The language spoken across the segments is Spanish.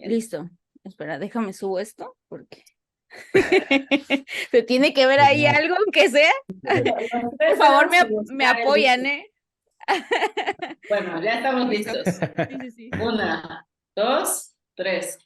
Listo. Espera, déjame subo esto porque se tiene que ver ahí algo, aunque sea. Por favor, me apoyan, ¿eh? Bueno, ya estamos listos. Sí. 1, 2, 3.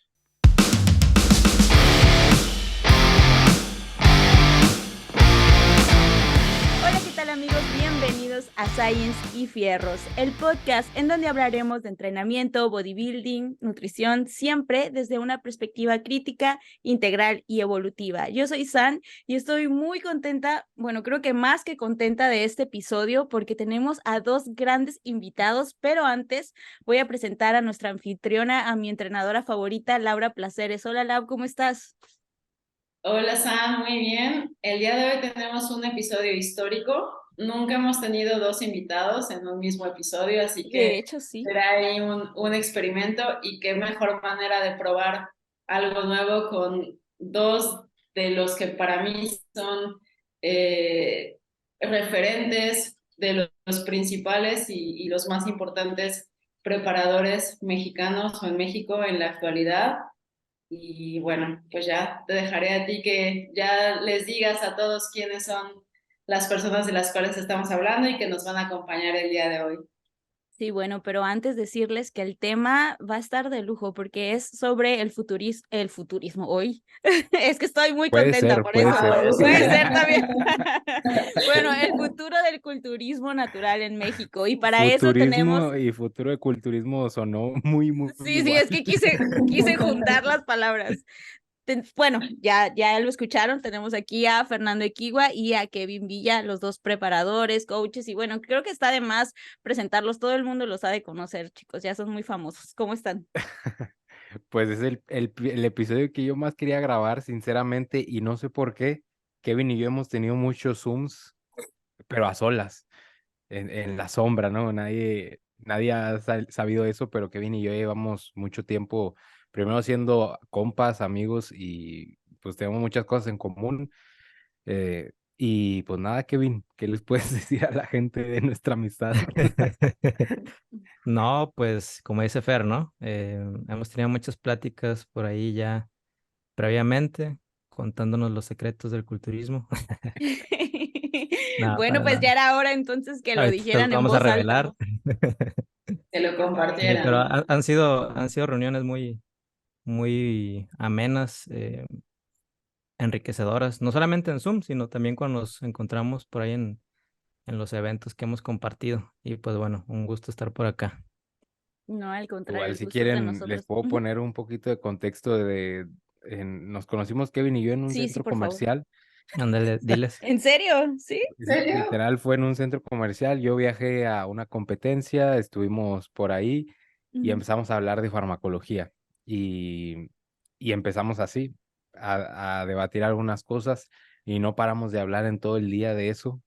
Hola, ¿qué tal amigos? Bienvenidos a Science y Fierros, el podcast en donde hablaremos de entrenamiento, bodybuilding, nutrición, siempre desde una perspectiva crítica, integral y evolutiva. Yo soy San y estoy muy contenta, bueno, creo que más que contenta de este episodio porque tenemos a dos grandes invitados, pero antes voy a presentar a nuestra anfitriona, a mi entrenadora favorita, Laura Placeres. Hola, Lau, ¿cómo estás? Hola Sam, muy bien. El día de hoy tenemos un episodio histórico. Nunca hemos tenido dos invitados en un mismo episodio, así De que hecho, sí. será ahí un experimento y qué mejor manera de probar algo nuevo con dos de los que para mí son referentes de los principales y los más importantes preparadores mexicanos o en México en la actualidad. Y bueno, pues ya te dejaré a ti que ya les digas a todos quiénes son las personas de las cuales estamos hablando y que nos van a acompañar el día de hoy. Sí, bueno, pero antes decirles que el tema va a estar de lujo porque es sobre el futurismo hoy. Es que estoy muy Puede contenta ser, por puede eso. ser. Puede ser también. Bueno, el futuro del culturismo natural en México. Y para eso tenemos, Futurismo y futuro de culturismo sonó muy sí, igual. es que quise juntar las palabras. Bueno, ya lo escucharon, tenemos aquí a Fernando Equigua y a Kevin Villa, los dos preparadores, coaches, y bueno, creo que está de más presentarlos, todo el mundo los ha de conocer, chicos, ya son muy famosos. ¿Cómo están? Pues es el episodio que yo más quería grabar, sinceramente, y no sé por qué. Kevin y yo hemos tenido muchos Zooms, pero a solas, en la sombra, ¿no? Nadie ha sabido eso, pero Kevin y yo llevamos mucho tiempo, primero siendo compas, amigos, y pues tenemos muchas cosas en común. Y pues nada, Kevin, ¿qué les puedes decir a la gente de nuestra amistad? No, pues como dice Fer, ¿no? Hemos tenido muchas pláticas por ahí ya previamente, contándonos los secretos del culturismo. No, Bueno, para pues nada. ya era hora entonces que lo Ahorita te los dijeran en vamos a voz alta, revelar. ¿no? Que lo Pero compartieran. han sido reuniones muy amenas, enriquecedoras, no solamente en Zoom, sino también cuando nos encontramos por ahí en los eventos que hemos compartido. Y pues bueno, un gusto estar por acá. No, al contrario, Igual el si gusto es de quieren, les nosotros. puedo Ujú. poner un poquito de contexto nos conocimos Kevin y yo en un Sí, centro por favor. comercial. Ándale, diles. ¿En serio? ¿Sí? ¿En serio? Literal fue en un centro comercial. Yo viajé a una competencia, estuvimos por ahí y Ujú. empezamos a hablar de farmacología. Y, y empezamos así, a debatir algunas cosas y no paramos de hablar en todo el día de eso.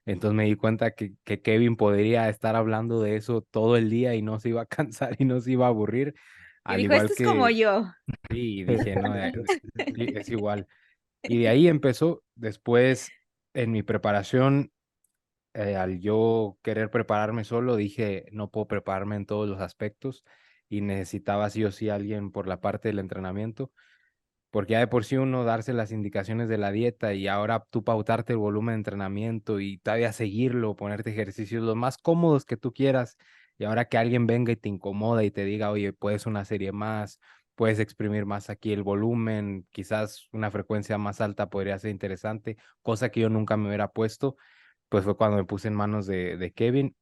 Entonces me di cuenta que Kevin podría estar hablando de eso todo el día y no se iba a cansar y no se iba a aburrir, Y al dijo, igual esto es como que yo. sí, dije, no, sí, es igual. Y de ahí empezó. Después, en mi preparación, al yo querer prepararme solo, dije, no puedo prepararme en todos los aspectos y necesitaba sí o sí alguien por la parte del entrenamiento, porque ya de por sí uno darse las indicaciones de la dieta y ahora tú pautarte el volumen de entrenamiento y todavía seguirlo, ponerte ejercicios los más cómodos que tú quieras, y ahora que alguien venga y te incomoda y te diga, oye, puedes una serie más, puedes exprimir más aquí el volumen, quizás una frecuencia más alta podría ser interesante, cosa que yo nunca me hubiera puesto, pues fue cuando me puse en manos de Kevin,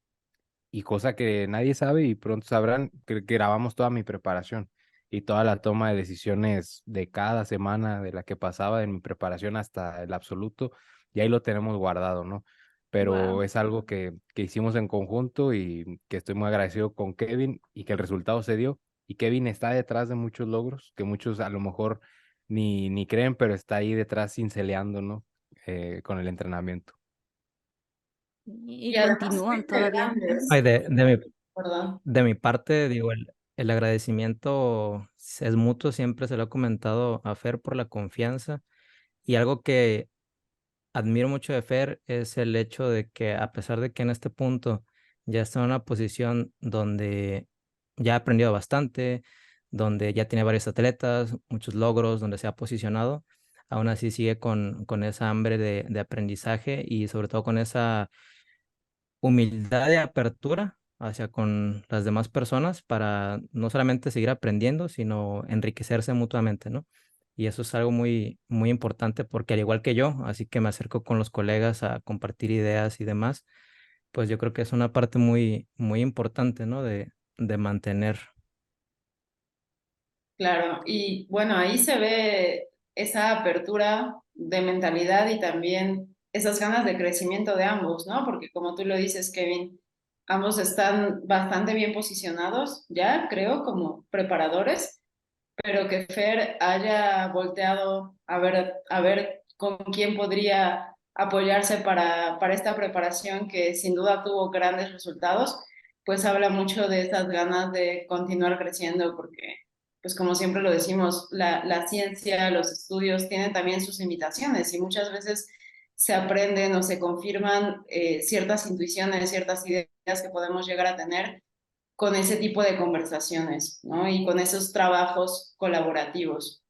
y cosa que nadie sabe y pronto sabrán que grabamos toda mi preparación y toda la toma de decisiones de cada semana de la que pasaba en mi preparación hasta el absoluto, y ahí lo tenemos guardado, ¿no? Pero Wow. es algo que hicimos en conjunto y que estoy muy agradecido con Kevin y que el resultado se dio. Y Kevin está detrás de muchos logros que muchos a lo mejor ni creen, pero está ahí detrás cinceleando, ¿no? Con el entrenamiento. Y Y además continúan fuiste todavía. Ujú. Ay, perdón. de mi parte, digo, el agradecimiento es mutuo, siempre se lo he comentado a Fer por la confianza. Y algo que admiro mucho de Fer es el hecho de que a pesar de que en este punto ya está en una posición donde ya ha aprendido bastante, donde ya tiene varios atletas, muchos logros, donde se ha posicionado, aún así sigue con esa hambre de aprendizaje y sobre todo con esa humildad de apertura hacia con las demás personas para no solamente seguir aprendiendo, sino enriquecerse mutuamente, ¿no? Y eso es algo muy, muy importante porque al igual que yo, así que me acerco con los colegas a compartir ideas y demás, pues yo creo que es una parte muy, muy importante, ¿no? De mantener. Claro, y bueno, ahí se ve esa apertura de mentalidad y también esas ganas de crecimiento de ambos, ¿no? Porque como tú lo dices, Kevin, ambos están bastante bien posicionados ya, creo, como preparadores, pero que Fer haya volteado a ver con quién podría apoyarse para esta preparación que sin duda tuvo grandes resultados, pues habla mucho de esas ganas de continuar creciendo, porque, pues como siempre lo decimos, la ciencia, los estudios tienen también sus limitaciones y muchas veces se aprenden o se confirman ciertas intuiciones, ciertas ideas que podemos llegar a tener con ese tipo de conversaciones, ¿no? Y con esos trabajos colaborativos.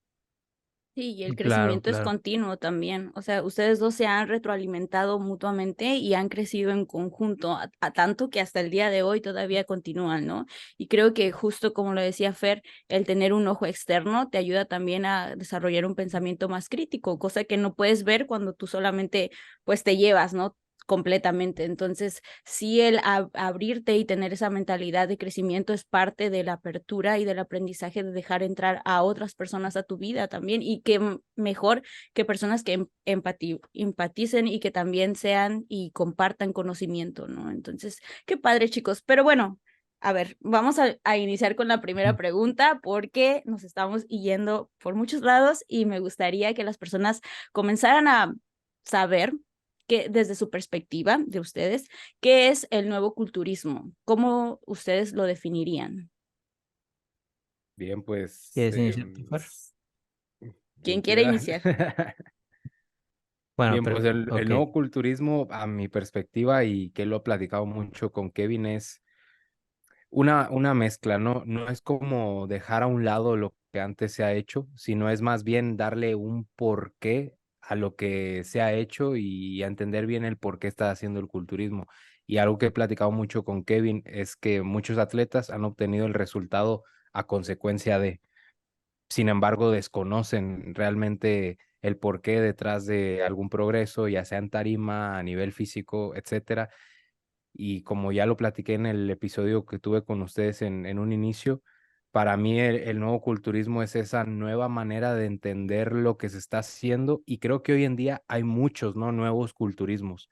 Sí, y el Claro, crecimiento es claro. continuo también. O sea, ustedes dos se han retroalimentado mutuamente y han crecido en conjunto, a tanto que hasta el día de hoy todavía continúan, ¿no? Y creo que justo como lo decía Fer, el tener un ojo externo te ayuda también a desarrollar un pensamiento más crítico, cosa que no puedes ver cuando tú solamente pues te llevas, ¿no? Completamente. Entonces, sí, el abrirte y tener esa mentalidad de crecimiento es parte de la apertura y del aprendizaje de dejar entrar a otras personas a tu vida también y que mejor que personas que empaticen y que también sean y compartan conocimiento, ¿no? Entonces, qué padre, chicos. Pero bueno, a ver, vamos a iniciar con la primera pregunta porque nos estamos yendo por muchos lados y me gustaría que las personas comenzaran a saber que desde su perspectiva de ustedes, ¿qué es el nuevo culturismo? ¿Cómo ustedes lo definirían? Bien, pues, ¿Quieres iniciar tú, Fer? ¿Quién ¿quién quiere quiera? iniciar? Bueno, Bien, pero, pues el ok. nuevo culturismo, a mi perspectiva, y que lo he platicado mucho con Kevin, es una mezcla, ¿no? No es como dejar a un lado lo que antes se ha hecho, sino es más bien darle un porqué a lo que se ha hecho y entender bien el por qué está haciendo el culturismo. Y algo que he platicado mucho con Kevin es que muchos atletas han obtenido el resultado a consecuencia de, sin embargo, desconocen realmente el porqué detrás de algún progreso, ya sea en tarima, a nivel físico, etcétera. Y como ya lo platiqué en el episodio que tuve con ustedes en un inicio, para mí el nuevo culturismo es esa nueva manera de entender lo que se está haciendo y creo que hoy en día hay muchos, ¿no? Nuevos culturismos,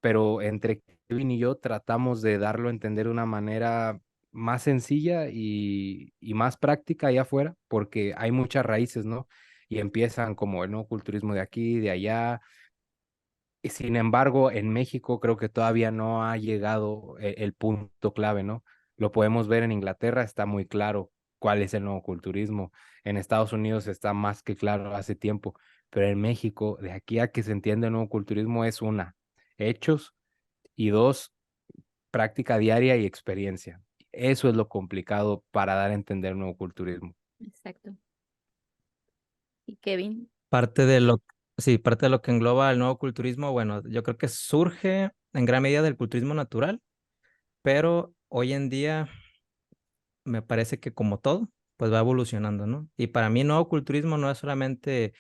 pero entre Kevin y yo tratamos de darlo a entender de una manera más sencilla y más práctica allá afuera, porque hay muchas raíces, ¿no? Y empiezan como el nuevo culturismo de aquí, de allá, y sin embargo, en México creo que todavía no ha llegado el punto clave, ¿no? Lo podemos ver en Inglaterra, está muy claro cuál es el nuevo culturismo. En Estados Unidos está más que claro hace tiempo, pero en México, de aquí a que se entienda el nuevo culturismo es una, hechos y dos, práctica diaria y experiencia. Eso es lo complicado para dar a entender el nuevo culturismo. Exacto. ¿Y Kevin? Parte de lo, sí, parte de lo que engloba el nuevo culturismo, bueno, yo creo que surge en gran medida del culturismo natural, pero hoy en día me parece que como todo, pues va evolucionando, ¿no? Y para mí nuevo culturismo no es solamente,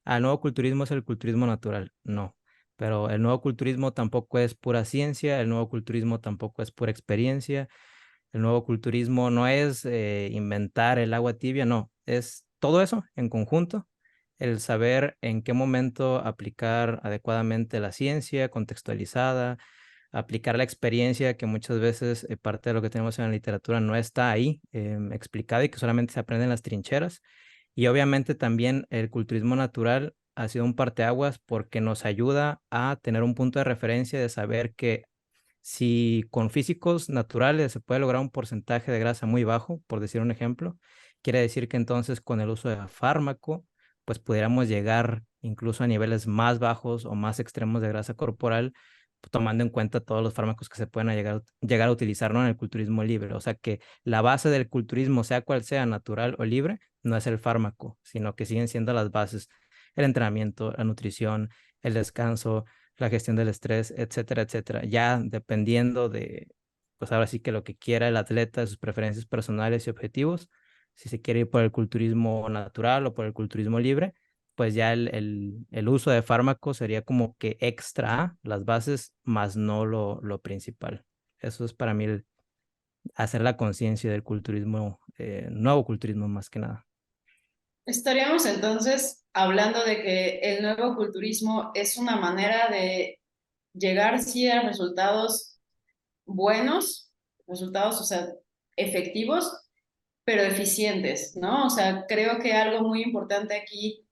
el nuevo culturismo es el culturismo natural, no. Pero el nuevo culturismo tampoco es pura ciencia, el nuevo culturismo tampoco es pura experiencia, el nuevo culturismo no es inventar el agua tibia, no, es todo eso en conjunto, el saber en qué momento aplicar adecuadamente la ciencia contextualizada, aplicar la experiencia que muchas veces parte de lo que tenemos en la literatura no está ahí explicada y que solamente se aprende en las trincheras. Y obviamente también el culturismo natural ha sido un parteaguas porque nos ayuda a tener un punto de referencia de saber que si con físicos naturales se puede lograr un porcentaje de grasa muy bajo, por decir un ejemplo, quiere decir que entonces con el uso de fármaco, pues pudiéramos llegar incluso a niveles más bajos o más extremos de grasa corporal, tomando en cuenta todos los fármacos que se pueden llegar a utilizar, ¿no? En el culturismo libre. O sea, que la base del culturismo, sea cual sea, natural o libre, no es el fármaco, sino que siguen siendo las bases: el entrenamiento, la nutrición, el descanso, la gestión del estrés, etcétera, etcétera. Ya dependiendo de, pues ahora sí que lo que quiera el atleta, sus preferencias personales y objetivos, si se quiere ir por el culturismo natural o por el culturismo libre, pues ya el uso de fármacos sería como que extra a las bases, más no lo principal. Eso es para mí hacer la conciencia del culturismo, nuevo culturismo más que nada. Estaríamos entonces hablando de que el nuevo culturismo es una manera de llegar sí a resultados buenos, resultados, o sea, efectivos, pero eficientes, ¿no? O sea, creo que algo muy importante aquí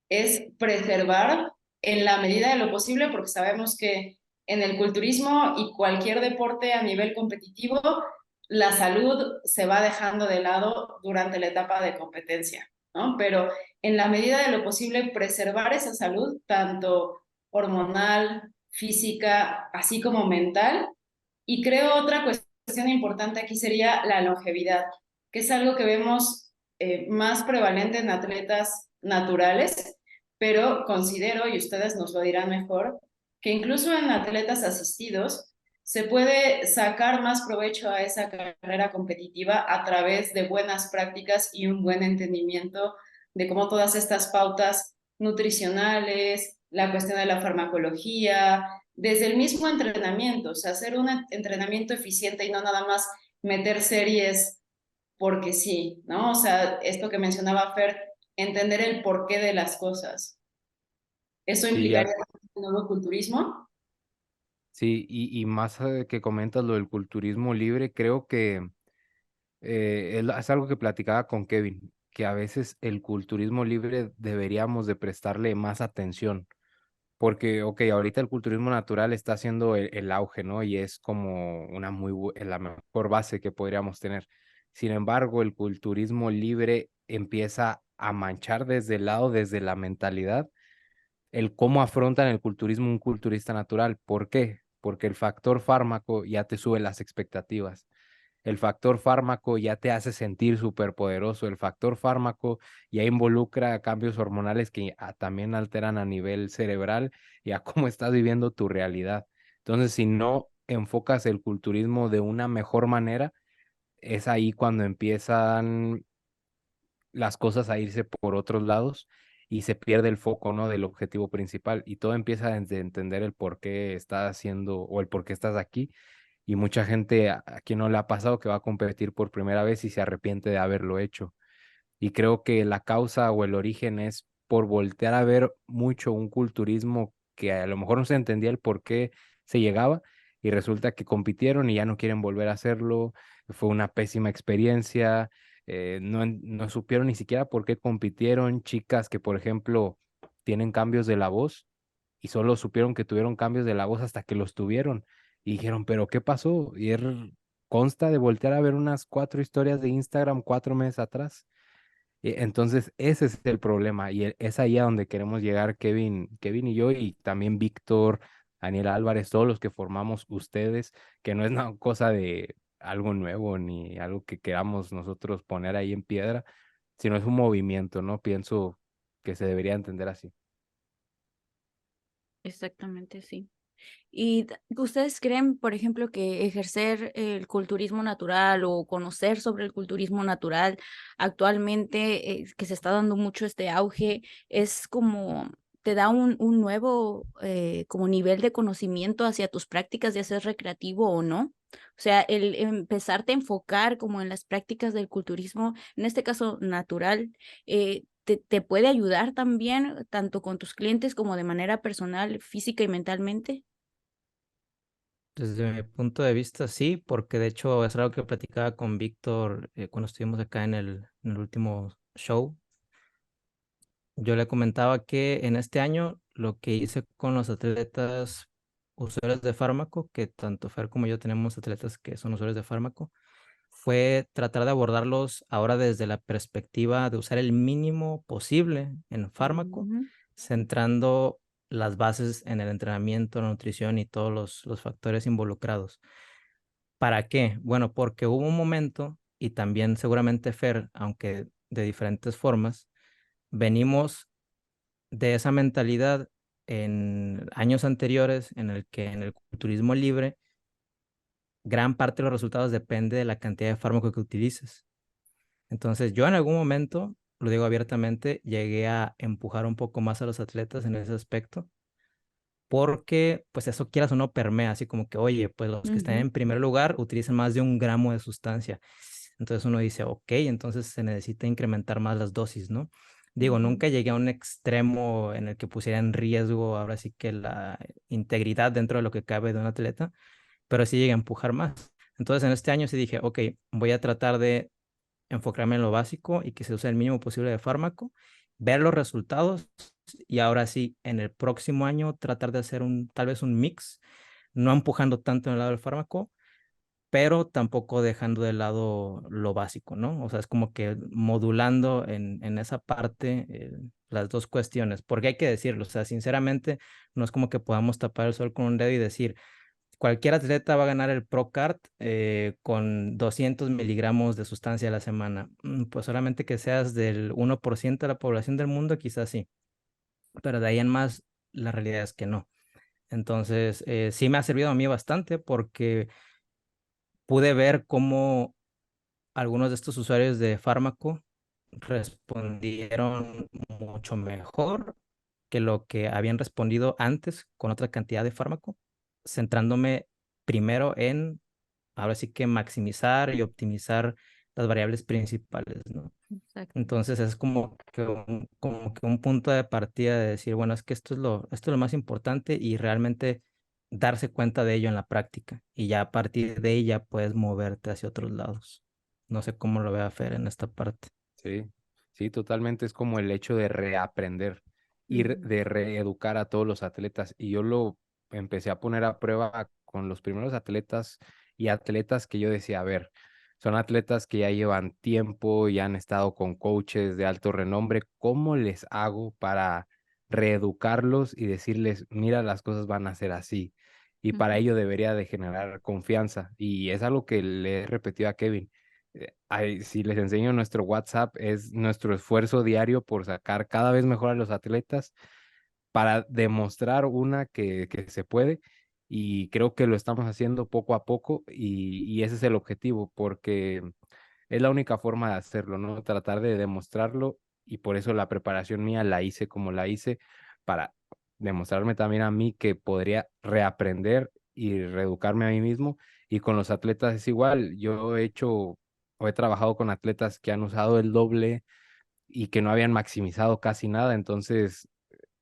es preservar en la medida de lo posible, porque sabemos que en el culturismo y cualquier deporte a nivel competitivo, la salud se va dejando de lado durante la etapa de competencia, ¿no? Pero en la medida de lo posible, preservar esa salud, tanto hormonal, física, así como mental. Y creo otra cuestión importante aquí sería la longevidad, que es algo que vemos más prevalente en atletas naturales, pero considero, y ustedes nos lo dirán mejor, que incluso en atletas asistidos se puede sacar más provecho a esa carrera competitiva a través de buenas prácticas y un buen entendimiento de cómo todas estas pautas nutricionales, la cuestión de la farmacología, desde el mismo entrenamiento, o sea, hacer un entrenamiento eficiente y no nada más meter series porque sí, ¿no? O sea, esto que mencionaba Fer, entender el porqué de las cosas. ¿Eso Sí, implicaría un nuevo culturismo? sí, y más que comentas lo del culturismo libre, creo que es algo que platicaba con Kevin, que a veces el culturismo libre deberíamos de prestarle más atención, porque, ok, ahorita el culturismo natural está haciendo el auge, ¿no? Y es como una la mejor base que podríamos tener. Sin embargo, el culturismo libre empieza a manchar desde el lado, desde la mentalidad, el cómo afrontan el culturismo un culturista natural. ¿Por qué? Porque el factor fármaco ya te sube las expectativas. El factor fármaco ya te hace sentir súper poderoso. El factor fármaco ya involucra cambios hormonales que también alteran a nivel cerebral y a cómo estás viviendo tu realidad. Entonces, si no enfocas el culturismo de una mejor manera, es ahí cuando empiezan las cosas a irse por otros lados y se pierde el foco, ¿no? Del objetivo principal y todo empieza desde entender el por qué estás haciendo o el por qué estás aquí. Y mucha gente a quien no le ha pasado que va a competir por primera vez y se arrepiente de haberlo hecho. Y creo que la causa o el origen es por voltear a ver mucho un culturismo que a lo mejor no se entendía el por qué se llegaba y resulta que compitieron y ya no quieren volver a hacerlo. Fue una pésima experiencia. No supieron ni siquiera por qué compitieron. Chicas que, por ejemplo, tienen cambios de la voz y solo supieron que tuvieron cambios de la voz hasta que los tuvieron y dijeron, pero ¿qué pasó? Y consta de voltear a ver unas 4 historias de Instagram 4 meses atrás. Entonces, ese es el problema y es ahí a donde queremos llegar Kevin y yo y también Víctor, Daniel Álvarez, todos los que formamos ustedes, que no es una cosa de algo nuevo ni algo que queramos nosotros poner ahí en piedra, sino es un movimiento, ¿no? Pienso que se debería entender así. Exactamente, sí. ¿Y ustedes creen, por ejemplo, que ejercer el culturismo natural o conocer sobre el culturismo natural actualmente, que se está dando mucho este auge, es como te da un nuevo como nivel de conocimiento hacia tus prácticas de hacer recreativo o no? O sea, el empezarte a enfocar como en las prácticas del culturismo, en este caso natural, te puede ayudar también, tanto con tus clientes como de manera personal, física y mentalmente. Desde mi punto de vista, sí, porque de hecho es algo que platicaba con Víctor cuando estuvimos acá en el último show. Yo le comentaba que en este año lo que hice con los atletas usuarios de fármaco, que tanto Fer como yo tenemos atletas que son usuarios de fármaco, fue tratar de abordarlos ahora desde la perspectiva de usar el mínimo posible en fármaco, Ujú. centrando las bases en el entrenamiento, la nutrición y todos los factores involucrados. ¿Para qué? Bueno, porque hubo un momento, y también seguramente Fer, aunque de diferentes formas, venimos de esa mentalidad en años anteriores en el que en el culturismo libre gran parte de los resultados depende de la cantidad de fármaco que utilices. Entonces, yo en algún momento, lo digo abiertamente, llegué a empujar un poco más a los atletas en ese aspecto, porque pues eso quieras o no permea, así como que, oye, pues los que están Ujú. en primer lugar utilizan más de 1 gramo de sustancia. Entonces uno dice, ok, entonces se necesita incrementar más las dosis, ¿no? Digo, Ujú. nunca llegué a un extremo en el que pusiera en riesgo ahora sí que la integridad dentro de lo que cabe de un atleta, pero sí llegué a empujar más. Entonces en este año sí dije, ok, voy a tratar de enfocarme en lo básico y que se use el mínimo posible de fármaco, ver los resultados y ahora sí, en el próximo año tratar de hacer tal vez un mix, no empujando tanto en el lado del fármaco, pero tampoco dejando de lado lo básico, ¿no? O sea, es como que modulando en esa parte las dos cuestiones, porque hay que decirlo, o sea, sinceramente, no es como que podamos tapar el sol con un dedo y decir, cualquier atleta va a ganar el Pro Card con 200 miligramos de sustancia a la semana. Pues solamente que seas del 1% de la población del mundo, quizás sí, pero de ahí en más, la realidad es que no. Entonces, sí me ha servido a mí bastante porque pude ver cómo algunos de estos usuarios de fármaco respondieron mucho mejor que lo que habían respondido antes con otra cantidad de fármaco, centrándome primero en, ahora sí que maximizar y optimizar las variables principales, ¿no? Exacto. Entonces es como que un punto de partida de decir, bueno, es que esto es lo más importante y realmente darse cuenta de ello en la práctica y ya a partir de ella puedes moverte hacia otros lados. No sé cómo lo vea Fer en esta parte. Sí, sí, totalmente. Es como el hecho de reaprender y Ujú. de reeducar a todos los atletas. Y yo lo empecé a poner a prueba con los primeros atletas y atletas que yo decía, a ver, son atletas que ya llevan tiempo y han estado con coaches de alto renombre. ¿Cómo les hago para reeducarlos y decirles, mira, las cosas van a ser así? Y para Ujú. ello debería de generar confianza. Y es algo que le he repetido a Kevin. Si les enseño nuestro WhatsApp, es nuestro esfuerzo diario por sacar cada vez mejor a los atletas para demostrar que se puede y creo que lo estamos haciendo poco a poco y ese es el objetivo porque es la única forma de hacerlo, ¿no? Tratar de demostrarlo y por eso la preparación mía la hice como la hice para demostrarme también a mí que podría reaprender y reeducarme a mí mismo y con los atletas es igual, yo he hecho o he trabajado con atletas que han usado el doble y que no habían maximizado casi nada, entonces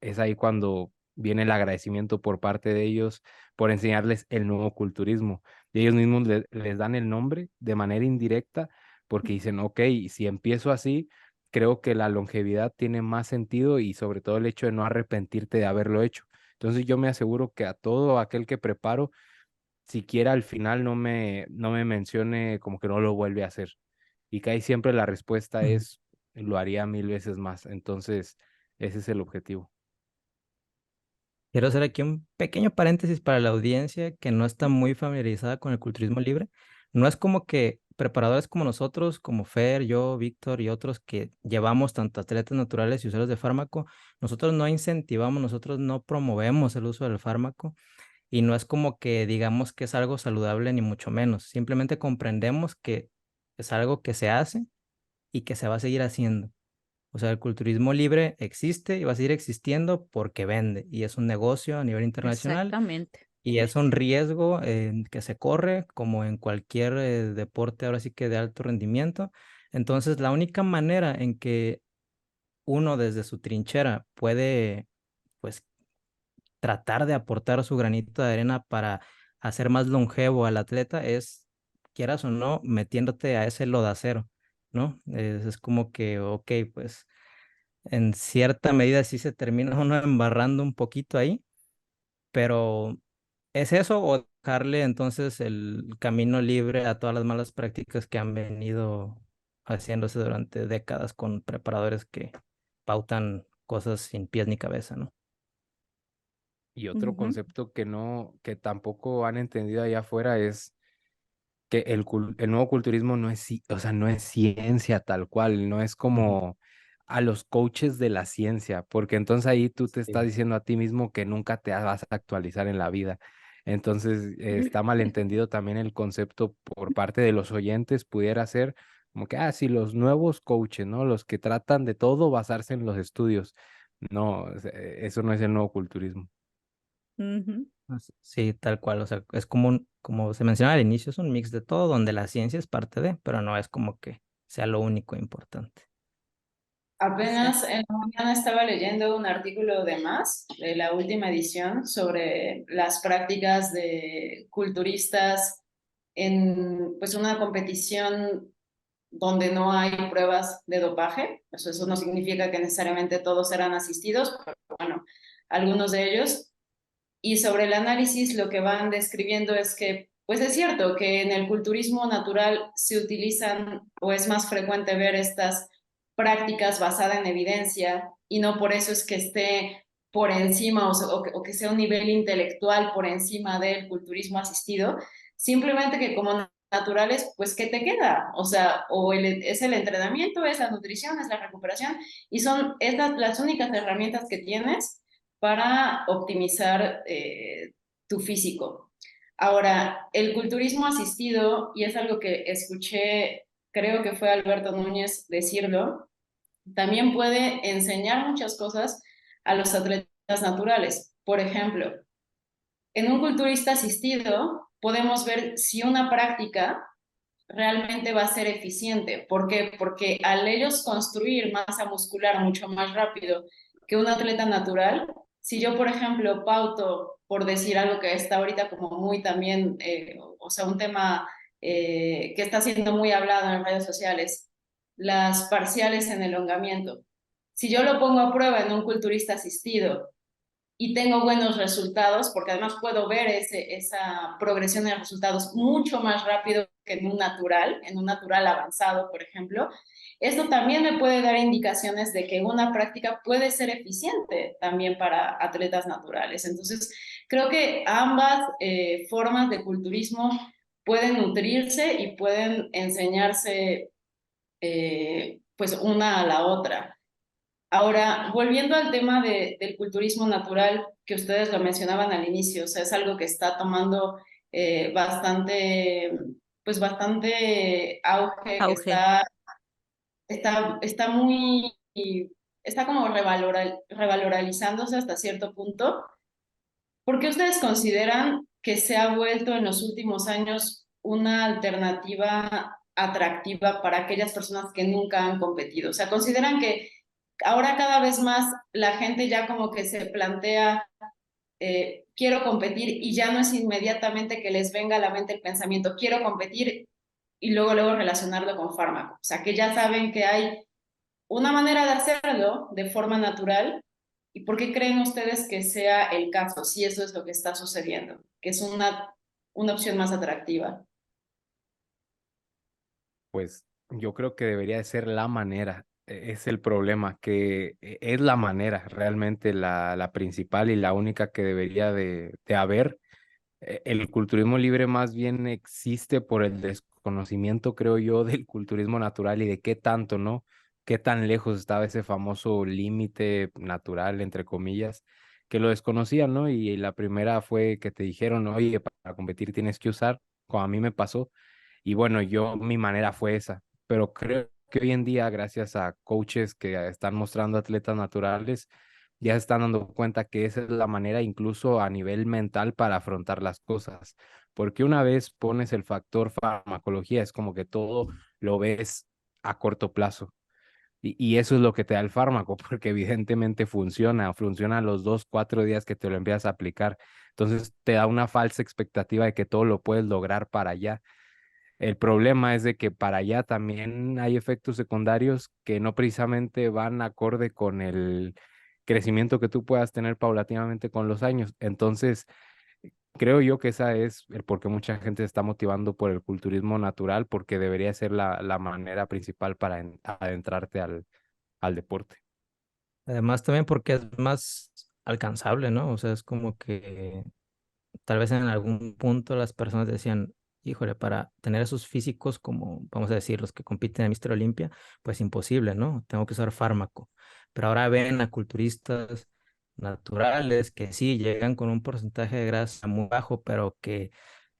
es ahí cuando viene el agradecimiento por parte de ellos por enseñarles el nuevo culturismo. Y ellos mismos les dan el nombre de manera indirecta porque dicen, ok, si empiezo así, creo que la longevidad tiene más sentido y sobre todo el hecho de no arrepentirte de haberlo hecho. Entonces yo me aseguro que a todo aquel que preparo, siquiera al final no me mencione como que no lo vuelve a hacer. Y que ahí siempre la respuesta Ujú. es, lo haría 1000 veces más. Entonces, ese es el objetivo. Quiero hacer aquí un pequeño paréntesis para la audiencia que no está muy familiarizada con el culturismo libre. No es como que preparadores como nosotros, como Fer, yo, Víctor y otros que llevamos tanto atletas naturales y usuarios de fármaco, nosotros no incentivamos, nosotros no promovemos el uso del fármaco y no es como que digamos que es algo saludable ni mucho menos. Simplemente comprendemos que es algo que se hace y que se va a seguir haciendo. O sea, el culturismo libre existe y va a seguir existiendo porque vende y es un negocio a nivel internacional Exactamente. y es un riesgo que se corre como en cualquier deporte ahora sí que de alto rendimiento. Entonces, la única manera en que uno desde su trinchera puede, pues, tratar de aportar su granito de arena para hacer más longevo al atleta es, quieras o no, metiéndote a ese lodacero, ¿no? Es como que, ok, pues en cierta medida sí se termina uno embarrando un poquito ahí, pero ¿es eso o dejarle entonces el camino libre a todas las malas prácticas que han venido haciéndose durante décadas con preparadores que pautan cosas sin pies ni cabeza, ¿no? Y otro Ujú. concepto que tampoco han entendido allá afuera es que el nuevo culturismo no es, o sea, no es ciencia tal cual, no es Ujú. como a los coaches de la ciencia, porque entonces ahí tú te estás Sí. diciendo a ti mismo que nunca te vas a actualizar en la vida. Entonces, está malentendido también el concepto por parte de los oyentes, pudiera ser como que, sí, los nuevos coaches, ¿no? Los que tratan de todo basarse en los estudios. No, o sea, eso no es el nuevo culturismo. Ujú. Sí, tal cual. O sea, es como como se mencionaba al inicio, es un mix de todo, donde la ciencia es parte de, pero no es como que sea lo único importante. Apenas Exacto. en la mañana estaba leyendo un artículo de Más, de la última edición, sobre las prácticas de culturistas en pues una competición donde no hay pruebas de dopaje. Eso no significa que necesariamente todos serán asistidos, pero bueno, algunos de ellos. Y sobre el análisis lo que van describiendo es que, pues es cierto que en el culturismo natural se utilizan o es más frecuente ver estas prácticas basadas en evidencia y no por eso es que esté por encima o que sea un nivel intelectual por encima del culturismo asistido, simplemente que como naturales, pues ¿qué te queda? O sea, es el entrenamiento, es la nutrición, es la recuperación y son estas las únicas herramientas que tienes para optimizar tu físico. Ahora, el culturismo asistido, y es algo que escuché, creo que fue Alberto Núñez decirlo, también puede enseñar muchas cosas a los atletas naturales. Por ejemplo, en un culturista asistido podemos ver si una práctica realmente va a ser eficiente. ¿Por qué? Porque al ellos construir masa muscular mucho más rápido que un atleta natural, si yo, por ejemplo, pauto, por decir algo que está ahorita como muy también, o sea, un tema que está siendo muy hablado en redes sociales, las parciales en elongamiento. Si yo lo pongo a prueba en un culturista asistido y tengo buenos resultados, porque además puedo ver esa progresión de resultados mucho más rápido que en un natural avanzado, por ejemplo. Esto también me puede dar indicaciones de que una práctica puede ser eficiente también para atletas naturales. Entonces, creo que ambas formas de culturismo pueden nutrirse y pueden enseñarse pues una a la otra. Ahora, volviendo al tema del culturismo natural, que ustedes lo mencionaban al inicio, o sea, es algo que está tomando bastante, pues bastante auge, que Auge. está muy, está como revaloralizándose hasta cierto punto. ¿Por qué ustedes consideran que se ha vuelto en los últimos años una alternativa atractiva para aquellas personas que nunca han competido? O sea, ¿consideran que ahora cada vez más la gente ya como que se plantea, quiero competir y ya no es inmediatamente que les venga a la mente el pensamiento, quiero competir y luego relacionarlo con fármaco? O sea, que ya saben que hay una manera de hacerlo de forma natural. ¿Y por qué creen ustedes que sea el caso, si eso es lo que está sucediendo, que es una opción más atractiva? Pues yo creo que debería de ser la manera. Es el problema, que es la manera realmente la principal y la única que debería de haber. El culturismo libre más bien existe por el desconocimiento, creo yo, del culturismo natural y de qué tanto, ¿no? Qué tan lejos estaba ese famoso límite natural, entre comillas, que lo desconocían, ¿no? Y la primera fue que te dijeron, oye, para competir tienes que usar, como a mí me pasó. Y bueno, mi manera fue esa, pero creo que hoy en día, gracias a coaches que están mostrando atletas naturales, ya se están dando cuenta que esa es la manera incluso a nivel mental para afrontar las cosas, porque una vez pones el factor farmacología, es como que todo lo ves a corto plazo. Y eso es lo que te da el fármaco, porque evidentemente funciona los 2, 4 días que te lo empiezas a aplicar. Entonces te da una falsa expectativa de que todo lo puedes lograr para allá. El problema es de que para allá también hay efectos secundarios que no precisamente van acorde con el crecimiento que tú puedas tener paulatinamente con los años. Entonces, creo yo que esa es el por qué mucha gente se está motivando por el culturismo natural, porque debería ser la manera principal para adentrarte al deporte. Además, también porque es más alcanzable, ¿no? O sea, es como que tal vez en algún punto las personas decían, híjole, para tener esos físicos como, vamos a decir, los que compiten en Mister Olympia, pues imposible, ¿no? Tengo que usar fármaco. Pero ahora ven a culturistas naturales que sí llegan con un porcentaje de grasa muy bajo, pero que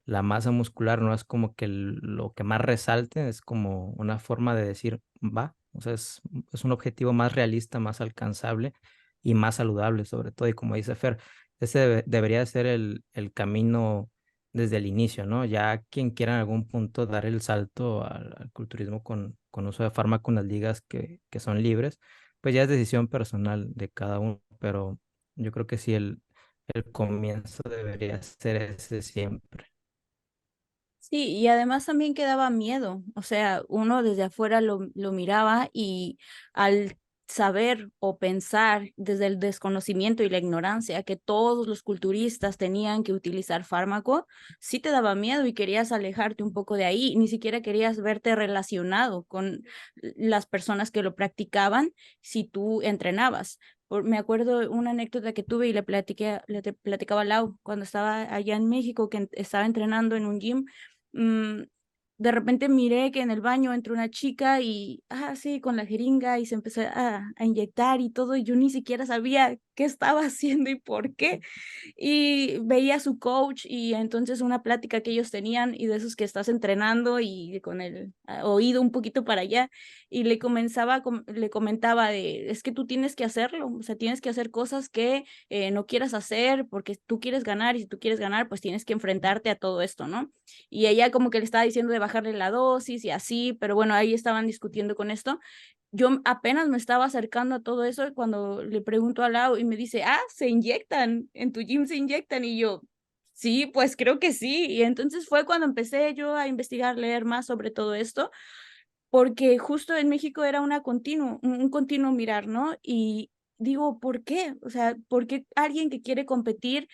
la masa muscular no es como que lo que más resalte, es como una forma de decir, va, o sea, es un objetivo más realista, más alcanzable y más saludable sobre todo. Y como dice Fer, ese debería ser el camino desde el inicio, ¿no? Ya quien quiera en algún punto dar el salto al culturismo con uso de fármaco en las ligas que son libres, pues ya es decisión personal de cada uno, pero yo creo que sí el comienzo debería ser ese siempre. Sí, y además también que daba miedo, o sea, uno desde afuera lo miraba y al saber o pensar desde el desconocimiento y la ignorancia que todos los culturistas tenían que utilizar fármaco, sí te daba miedo y querías alejarte un poco de ahí, ni siquiera querías verte relacionado con las personas que lo practicaban si tú entrenabas. Me acuerdo una anécdota que tuve y platicaba a Lau cuando estaba allá en México, que estaba entrenando en un gym. mm, de repente miré que en el baño entró una chica y, sí, con la jeringa y se empezó a inyectar y todo, y yo ni siquiera sabía qué estaba haciendo y por qué. Y veía a su coach y entonces una plática que ellos tenían y de esos que estás entrenando y con el oído un poquito para allá y le comentaba de, es que tú tienes que hacerlo, o sea, tienes que hacer cosas que no quieras hacer porque tú quieres ganar y si tú quieres ganar, pues tienes que enfrentarte a todo esto, ¿no? Y ella como que le estaba diciendo de bajarle la dosis y así, pero bueno, ahí estaban discutiendo con esto. Yo apenas me estaba acercando a todo eso cuando le pregunto a Lau y me dice, se inyectan, en tu gym se inyectan. Y yo, sí, pues creo que sí. Y entonces fue cuando empecé yo a investigar, leer más sobre todo esto, porque justo en México era un continuo mirar, ¿no? Y digo, ¿por qué? O sea, ¿por qué alguien que quiere competir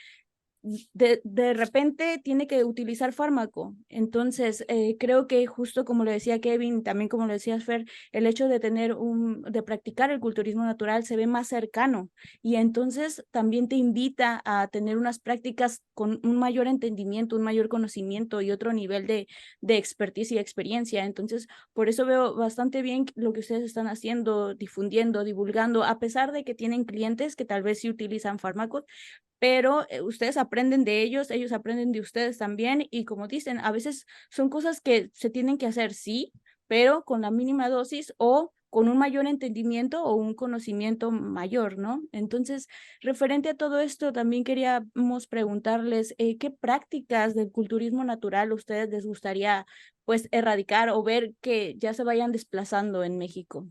de repente tiene que utilizar fármaco? Entonces, creo que justo como lo decía Kevin, también como lo decía Fer, el hecho de de practicar el culturismo natural se ve más cercano y entonces también te invita a tener unas prácticas con un mayor entendimiento, un mayor conocimiento y otro nivel de expertise y experiencia. Entonces, por eso veo bastante bien lo que ustedes están haciendo, difundiendo, divulgando, a pesar de que tienen clientes que tal vez sí utilizan fármacos, pero ustedes aprenden de ellos aprenden de ustedes también y como dicen, a veces son cosas que se tienen que hacer, sí, pero con la mínima dosis o con un mayor entendimiento o un conocimiento mayor, ¿no? Entonces, referente a todo esto, también queríamos preguntarles qué prácticas del culturismo natural a ustedes les gustaría pues erradicar o ver que ya se vayan desplazando en México.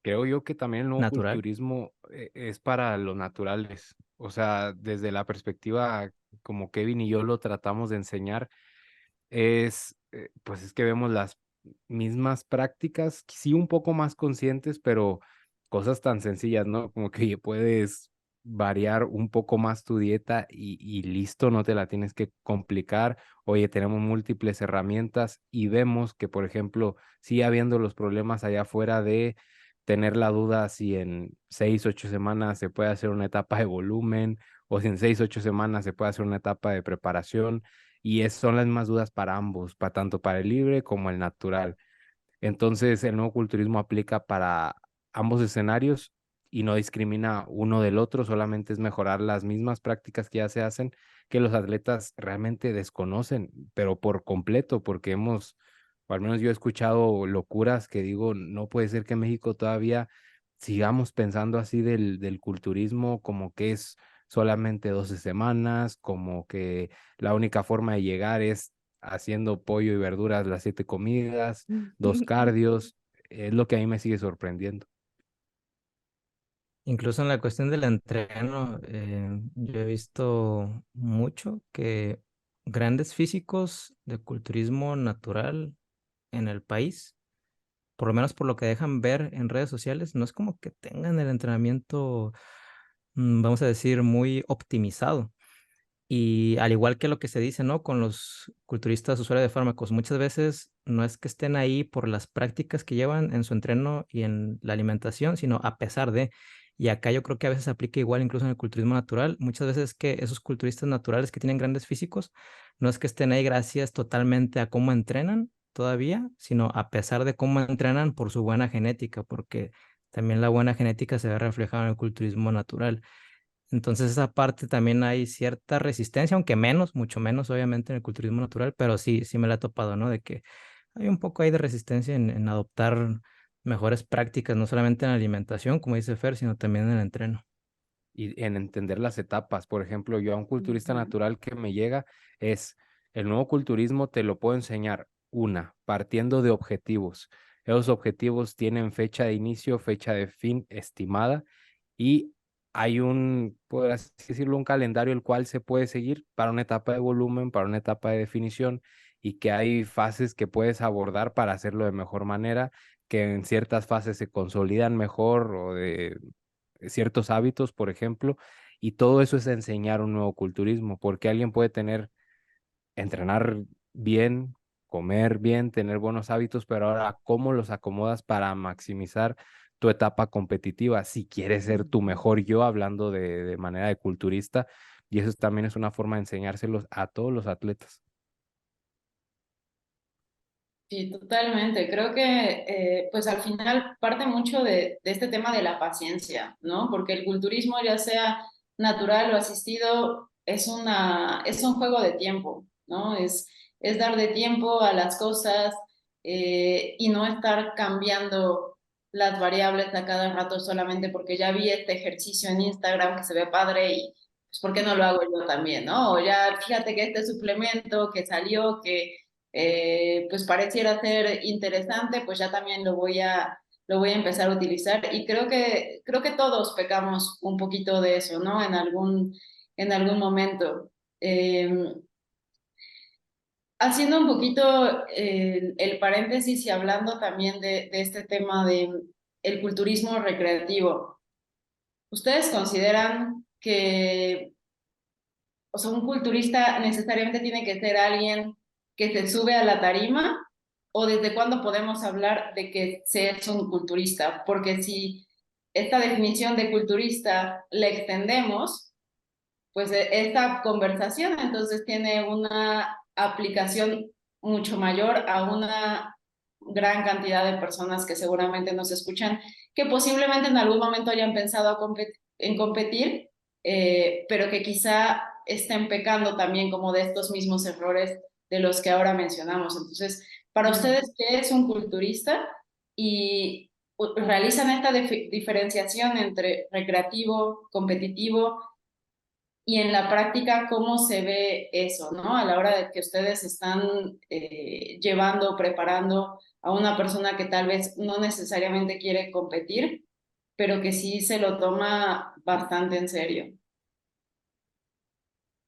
Creo yo que también el nuevo Natural. culturismo es para los naturales. O sea, desde la perspectiva como Kevin y yo lo tratamos de enseñar, pues es que vemos las mismas prácticas, sí un poco más conscientes, pero cosas tan sencillas, ¿no? Como que puedes variar un poco más tu dieta y listo, no te la tienes que complicar. Oye, tenemos múltiples herramientas y vemos que, por ejemplo, sigue habiendo los problemas allá afuera de tener la duda si en 6, 8 semanas se puede hacer una etapa de volumen o si en 6, 8 semanas se puede hacer una etapa de preparación. Y son las mismas dudas para ambos, para tanto para el libre como el natural. Entonces, el nuevo culturismo aplica para ambos escenarios y no discrimina uno del otro, solamente es mejorar las mismas prácticas que ya se hacen, que los atletas realmente desconocen, pero por completo, porque o al menos yo he escuchado locuras que digo, no puede ser que en México todavía sigamos pensando así del culturismo como que es solamente 12 semanas, como que la única forma de llegar es haciendo pollo y verduras las 7 comidas, 2 cardios, es lo que a mí me sigue sorprendiendo. Incluso en la cuestión del entreno, yo he visto mucho que grandes físicos de culturismo natural en el país, por lo menos por lo que dejan ver en redes sociales, no es como que tengan el entrenamiento, vamos a decir, muy optimizado. Y al igual que lo que se dice, ¿no? Con los culturistas usuarios de fármacos, muchas veces no es que estén ahí por las prácticas que llevan en su entreno y en la alimentación, sino a pesar de. Y acá yo creo que a veces aplica igual incluso en el culturismo natural. Muchas veces que esos culturistas naturales que tienen grandes físicos, no es que estén ahí gracias totalmente a cómo entrenan todavía, sino a pesar de cómo entrenan por su buena genética, porque también la buena genética se ve reflejada en el culturismo natural. Entonces esa parte también hay cierta resistencia, aunque menos, mucho menos obviamente en el culturismo natural, pero sí, sí me la he topado, ¿no? De que hay un poco ahí de resistencia en adoptar mejores prácticas, no solamente en la alimentación, como dice Fer, sino también en el entreno. Y en entender las etapas. Por ejemplo, yo a un culturista Ujú. natural que me llega es el nuevo culturismo, te lo puedo enseñar partiendo de objetivos. Esos objetivos tienen fecha de inicio, fecha de fin estimada y hay por así decirlo, un calendario el cual se puede seguir para una etapa de volumen, para una etapa de definición y que hay fases que puedes abordar para hacerlo de mejor manera, que en ciertas fases se consolidan mejor o de ciertos hábitos, por ejemplo, y todo eso es enseñar un nuevo culturismo, porque alguien puede entrenar bien, comer bien, tener buenos hábitos, pero ahora, ¿cómo los acomodas para maximizar tu etapa competitiva? Si quieres ser tu mejor yo, hablando de manera de culturista, y eso también es una forma de enseñárselos a todos los atletas. Sí, totalmente. Creo que pues al final parte mucho de este tema de la paciencia, ¿no? Porque el culturismo, ya sea natural o asistido, es un juego de tiempo, ¿no? Es dar de tiempo a las cosas y no estar cambiando las variables a cada rato solamente porque ya vi este ejercicio en Instagram que se ve padre y pues ¿por qué no lo hago yo también, ¿no? O ya fíjate que este suplemento que salió, que pues pareciera ser interesante, pues ya también lo voy a empezar a utilizar. Y creo que todos pecamos un poquito de eso, ¿no? En algún momento. Eh, Haciendo un poquito el paréntesis y hablando también de este tema de el culturismo recreativo, ¿ustedes consideran que, o sea, un culturista necesariamente tiene que ser alguien que se sube a la tarima? ¿O desde cuándo podemos hablar de que se es un culturista? Porque si esta definición de culturista la extendemos, pues esta conversación entonces tiene una aplicación mucho mayor a una gran cantidad de personas que seguramente nos escuchan, que posiblemente en algún momento hayan pensado en competir, pero que quizá estén pecando también como de estos mismos errores de los que ahora mencionamos. Entonces, para ustedes, ¿qué es un culturista? Y realizan esta diferenciación entre recreativo, competitivo y en la práctica, ¿cómo se ve eso, ¿no? A la hora de que ustedes están llevando, preparando a una persona que tal vez no necesariamente quiere competir, pero que sí se lo toma bastante en serio.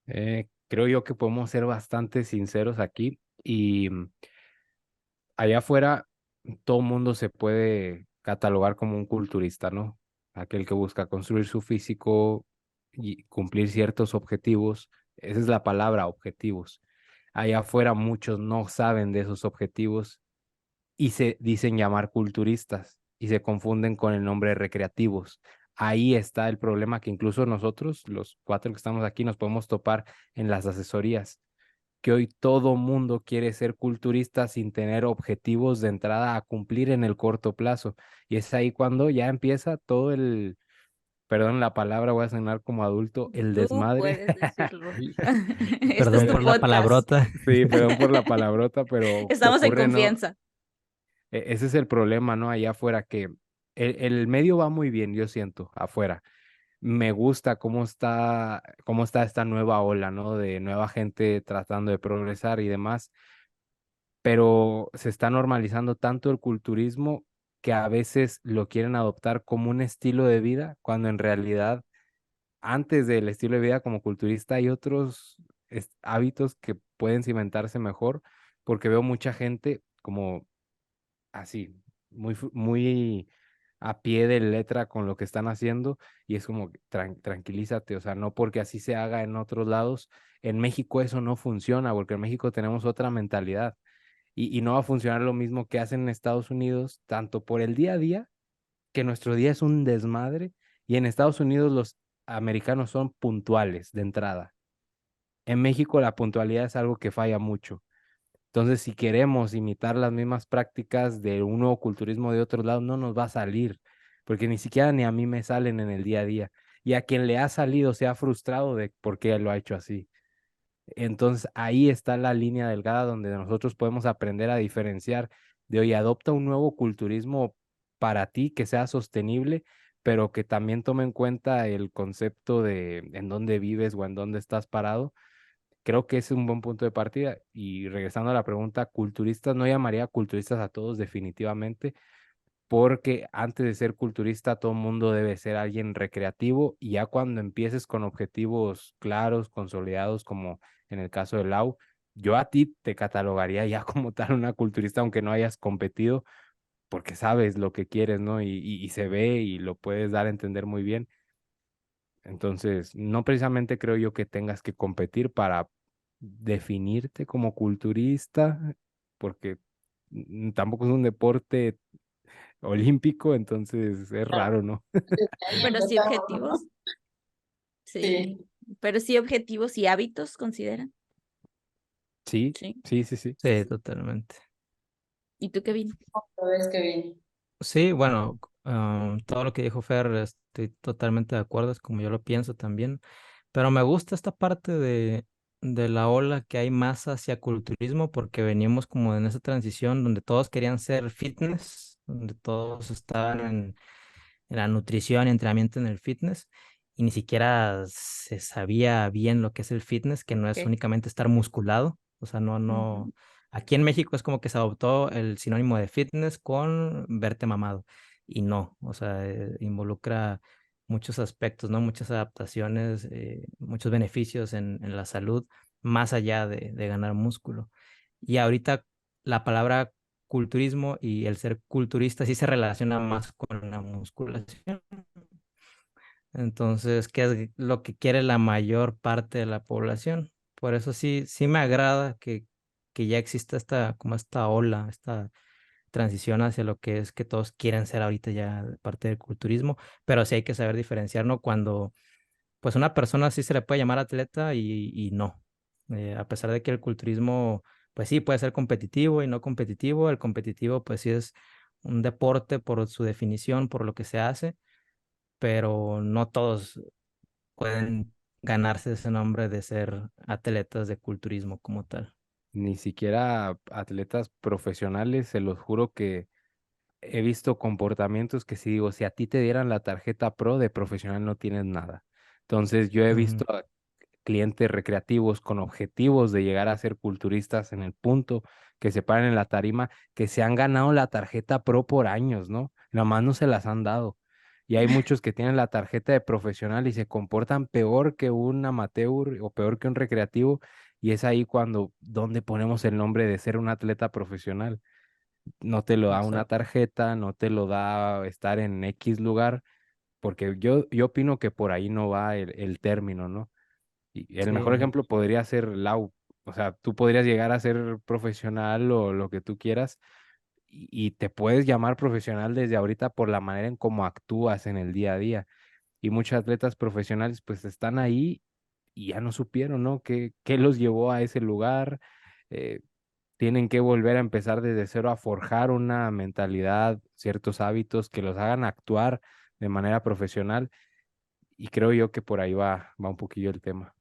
Creo yo que podemos ser bastante sinceros aquí y allá afuera todo mundo se puede catalogar como un culturista, ¿no? Aquel que busca construir su físico y cumplir ciertos objetivos. Esa es la palabra, objetivos. Allá afuera muchos no saben de esos objetivos y se dicen llamar culturistas y se confunden con el nombre recreativos. Ahí está el problema que incluso nosotros, los cuatro que estamos aquí, nos podemos topar en las asesorías, que hoy todo mundo quiere ser culturista sin tener objetivos de entrada a cumplir en el corto plazo. Y es ahí cuando ya empieza todo perdón la palabra, voy a sonar como adulto, el Tú desmadre. puedes decirlo. Este es Perdón tu por la podcast. palabrota. Sí, perdón por la palabrota, pero que Estamos en ocurre, ¿no? confianza. Ese es el problema, ¿no? Allá afuera, que el medio va muy bien, yo siento, afuera. Me gusta cómo está esta nueva ola, ¿no? De nueva gente tratando de progresar y demás, pero se está normalizando tanto el culturismo que a veces lo quieren adoptar como un estilo de vida, cuando en realidad antes del estilo de vida como culturista hay otros hábitos que pueden cimentarse mejor, porque veo mucha gente como así, muy a pie de letra con lo que están haciendo y es como tranquilízate, o sea, no porque así se haga en otros lados, en México eso no funciona porque en México tenemos otra mentalidad y no va a funcionar lo mismo que hacen en Estados Unidos, tanto por el día a día, que nuestro día es un desmadre y en Estados Unidos los americanos son puntuales de entrada. En México la puntualidad es algo que falla mucho. Entonces, si queremos imitar las mismas prácticas de un nuevo culturismo de otros lados, no nos va a salir, porque ni siquiera ni a mí me salen en el día a día. Y a quien le ha salido se ha frustrado de por qué lo ha hecho así. Entonces, ahí está la línea delgada donde nosotros podemos aprender a diferenciar de, oye, adopta un nuevo culturismo para ti que sea sostenible, pero que también tome en cuenta el concepto de en dónde vives o en dónde estás parado. Creo que es un buen punto de partida. Y regresando a la pregunta, culturistas, no llamaría culturistas a todos definitivamente, porque antes de ser culturista, todo el mundo debe ser alguien recreativo y ya cuando empieces con objetivos claros, consolidados, como en el caso de Lau, yo a ti te catalogaría ya como tal una culturista, aunque no hayas competido, porque sabes lo que quieres, ¿no? Y se ve y lo puedes dar a entender muy bien. Entonces, no precisamente creo yo que tengas que competir para definirte como culturista, porque tampoco es un deporte olímpico, entonces es raro, ¿no? Ahí Pero sí empezamos, ¿no? objetivos. Sí. Sí. Pero sí objetivos y hábitos consideran. Sí, Sí. sí, sí, sí. Sí, totalmente. ¿Y tú, Kevin? ¿Cómo ves, Kevin? Sí, bueno, todo lo que dijo Fer, estoy totalmente de acuerdo, es como yo lo pienso también, pero me gusta esta parte de la ola que hay más hacia culturismo, porque veníamos como en esa transición donde todos querían ser fitness, donde todos estaban en la nutrición y entrenamiento en el fitness, y ni siquiera se sabía bien lo que es el fitness, que no es ¿Qué? únicamente estar musculado, o sea, Ujú. aquí en México es como que se adoptó el sinónimo de fitness con verte mamado, y no, o sea, involucra muchos aspectos, ¿no? Muchas adaptaciones, muchos beneficios en la salud, más allá de ganar músculo. Y ahorita la palabra culturismo y el ser culturista sí se relaciona más con la musculación. Entonces, ¿qué es lo que quiere la mayor parte de la población? Por eso sí me agrada que ya exista como esta ola, esta transición hacia lo que es que todos quieren ser ahorita ya parte del culturismo, pero sí hay que saber diferenciar, ¿no? Cuando pues una persona sí se le puede llamar atleta y no. A pesar de que el culturismo, pues sí, puede ser competitivo y no competitivo. El competitivo, pues sí es un deporte por su definición, por lo que se hace, pero no todos pueden ganarse ese nombre de ser atletas de culturismo como tal. Ni siquiera atletas profesionales, se los juro que he visto comportamientos que si digo, si a ti te dieran la tarjeta pro de profesional no tienes nada. Entonces yo he Ujú. visto a clientes recreativos con objetivos de llegar a ser culturistas en el punto que se paran en la tarima, que se han ganado la tarjeta pro por años, ¿no? Nada más no se las han dado. Y hay muchos que tienen la tarjeta de profesional y se comportan peor que un amateur o peor que un recreativo. Y es ahí cuando, donde ponemos el nombre de ser un atleta profesional. No te lo da una Exacto. tarjeta, no te lo da estar en X lugar, porque yo opino que por ahí no va el término, ¿no? Y el Sí, mejor no. ejemplo podría ser Lau. O sea, tú podrías llegar a ser profesional o lo que tú quieras y te puedes llamar profesional desde ahorita por la manera en cómo actúas en el día a día. Y muchos atletas profesionales pues están ahí y ya no supieron, ¿no? ¿Qué los llevó a ese lugar? Eh, Tienen que volver a empezar desde cero a forjar una mentalidad, ciertos hábitos que los hagan actuar de manera profesional. Y creo yo que por ahí va un poquillo el tema.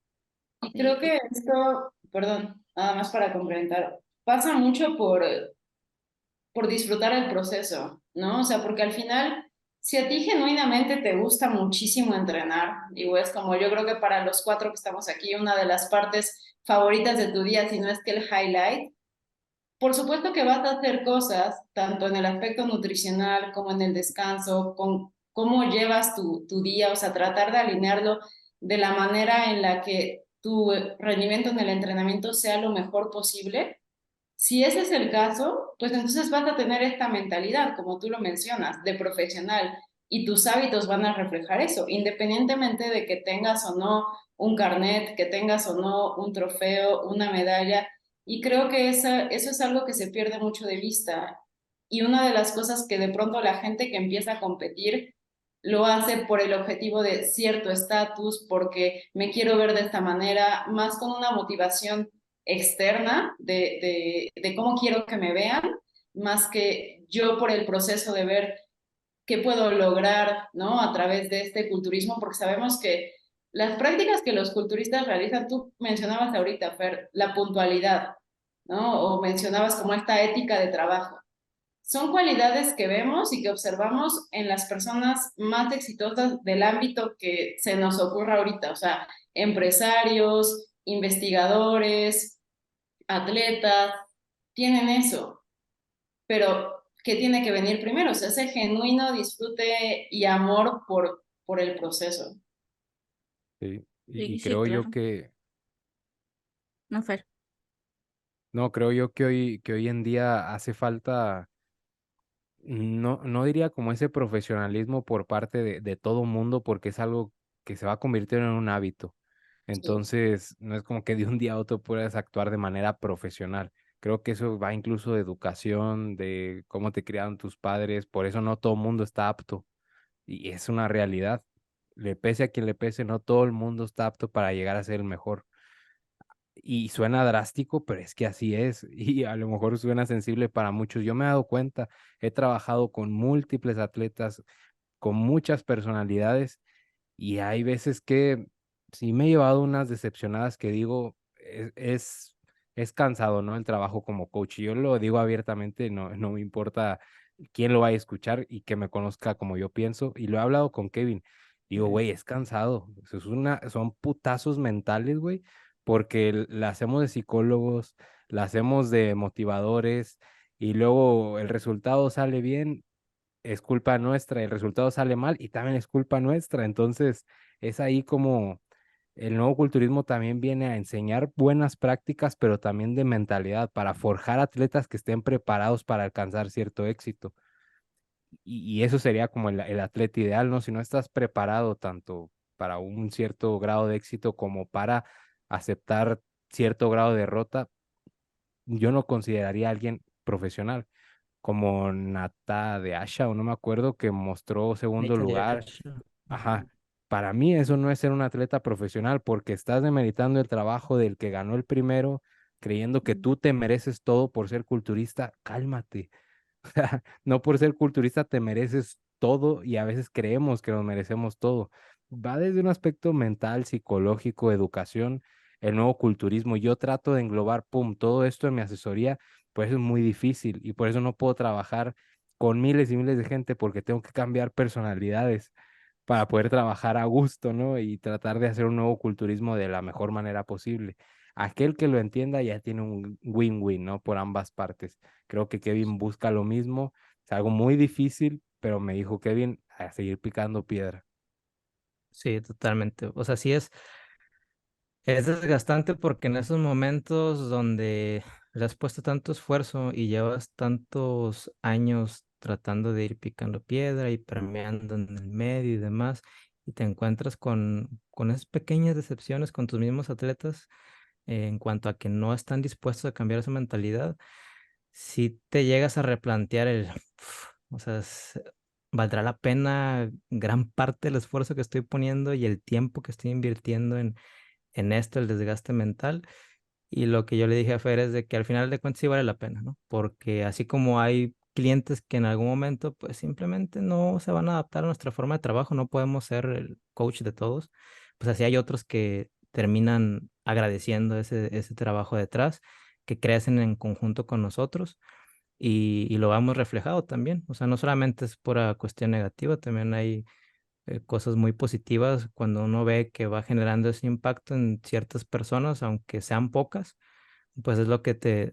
Y Sí, creo que esto, perdón, nada más para complementar, pasa mucho por disfrutar el proceso, ¿no? O sea, porque al final, si a ti genuinamente te gusta muchísimo entrenar, digo, es como yo creo que para los cuatro que estamos aquí, una de las partes favoritas de tu día, si no es que el highlight, por supuesto que vas a hacer cosas, tanto en el aspecto nutricional como en el descanso, con cómo llevas tu día, o sea, tratar de alinearlo de la manera en la que tu rendimiento en el entrenamiento sea lo mejor posible, Si ese es el caso, pues entonces vas a tener esta mentalidad, como tú lo mencionas, de profesional, y tus hábitos van a reflejar eso, independientemente de que tengas o no un carnet, que tengas o no un trofeo, una medalla. Y creo que eso es algo que se pierde mucho de vista. Y una de las cosas que de pronto la gente que empieza a competir lo hace por el objetivo de cierto estatus, porque me quiero ver de esta manera, más con una motivación externa de cómo quiero que me vean, más que yo por el proceso de ver qué puedo lograr, ¿no? A través de este culturismo, porque sabemos que las prácticas que los culturistas realizan, tú mencionabas ahorita, Fer, la puntualidad, ¿no? O mencionabas como esta ética de trabajo. Son cualidades que vemos y que observamos en las personas más exitosas del ámbito que se nos ocurra ahorita, o sea, empresarios, investigadores, atletas, tienen eso, pero ¿qué tiene que venir primero? O sea, ese genuino disfrute y amor por el proceso. Sí. Y Sí, sí, creo yo claro. que, No, Fer. no, creo yo que hoy en día hace falta, no diría como ese profesionalismo por parte de todo mundo, porque es algo que se va convirtiendo en un hábito. Sí. Entonces, no es como que de un día a otro puedas actuar de manera profesional. Creo que eso va incluso de educación, de cómo te criaron tus padres, por eso no todo el mundo está apto. Y es una realidad. Le pese a quien le pese, no todo el mundo está apto para llegar a ser el mejor. Y suena drástico, pero es que así es. Y a lo mejor suena sensible para muchos. Yo me he dado cuenta, he trabajado con múltiples atletas, con muchas personalidades, y hay veces que sí me he llevado unas decepcionadas que digo, es cansado, ¿no? El trabajo como coach. Y yo lo digo abiertamente, no me importa quién lo vaya a escuchar y que me conozca como yo pienso. Y lo he hablado con Kevin. Digo, Ok. güey, es cansado. Son putazos mentales, güey, porque la hacemos de psicólogos, la hacemos de motivadores, y luego el resultado sale bien, es culpa nuestra, el resultado sale mal y también es culpa nuestra. Entonces, es ahí como el nuevo culturismo también viene a enseñar buenas prácticas, pero también de mentalidad para forjar atletas que estén preparados para alcanzar cierto éxito. Y eso sería como el atleta ideal, ¿no? Si no estás preparado tanto para un cierto grado de éxito como para aceptar cierto grado de derrota, yo no consideraría a alguien profesional como Nata de Asha, o no me acuerdo, que mostró segundo Natalia lugar. Asha. Ajá. Para mí eso no es ser un atleta profesional, porque estás demeritando el trabajo del que ganó el primero, creyendo que tú te mereces todo por ser culturista. Cálmate. O sea, no por ser culturista te mereces todo, y a veces creemos que nos merecemos todo. Va desde un aspecto mental, psicológico, educación, el nuevo culturismo. Yo trato de englobar, pum, todo esto en mi asesoría, pues es muy difícil y por eso no puedo trabajar con miles y miles de gente, porque tengo que cambiar personalidades para poder trabajar a gusto, ¿no? Y tratar de hacer un nuevo culturismo de la mejor manera posible. Aquel que lo entienda ya tiene un win-win, ¿no? Por ambas partes. Creo que Kevin busca lo mismo. Es algo muy difícil, pero me dijo Kevin a seguir picando piedra. Sí, totalmente. O sea, sí es desgastante porque en esos momentos donde le has puesto tanto esfuerzo y llevas tantos años tratando de ir picando piedra y permeando en el medio y demás, y te encuentras con esas pequeñas decepciones con tus mismos atletas, en cuanto a que no están dispuestos a cambiar esa mentalidad, si te llegas a replantear o sea, ¿valdrá la pena gran parte del esfuerzo que estoy poniendo y el tiempo que estoy invirtiendo en esto, el desgaste mental? Y lo que yo le dije a Fer es de que al final de cuentas sí vale la pena, ¿no? Porque así como hay clientes que en algún momento pues simplemente no se van a adaptar a nuestra forma de trabajo, no podemos ser el coach de todos, pues así hay otros que terminan agradeciendo ese trabajo detrás, que crecen en conjunto con nosotros, y lo vamos reflejado también. O sea, no solamente es pura cuestión negativa, también hay cosas muy positivas cuando uno ve que va generando ese impacto en ciertas personas, aunque sean pocas, pues es lo que te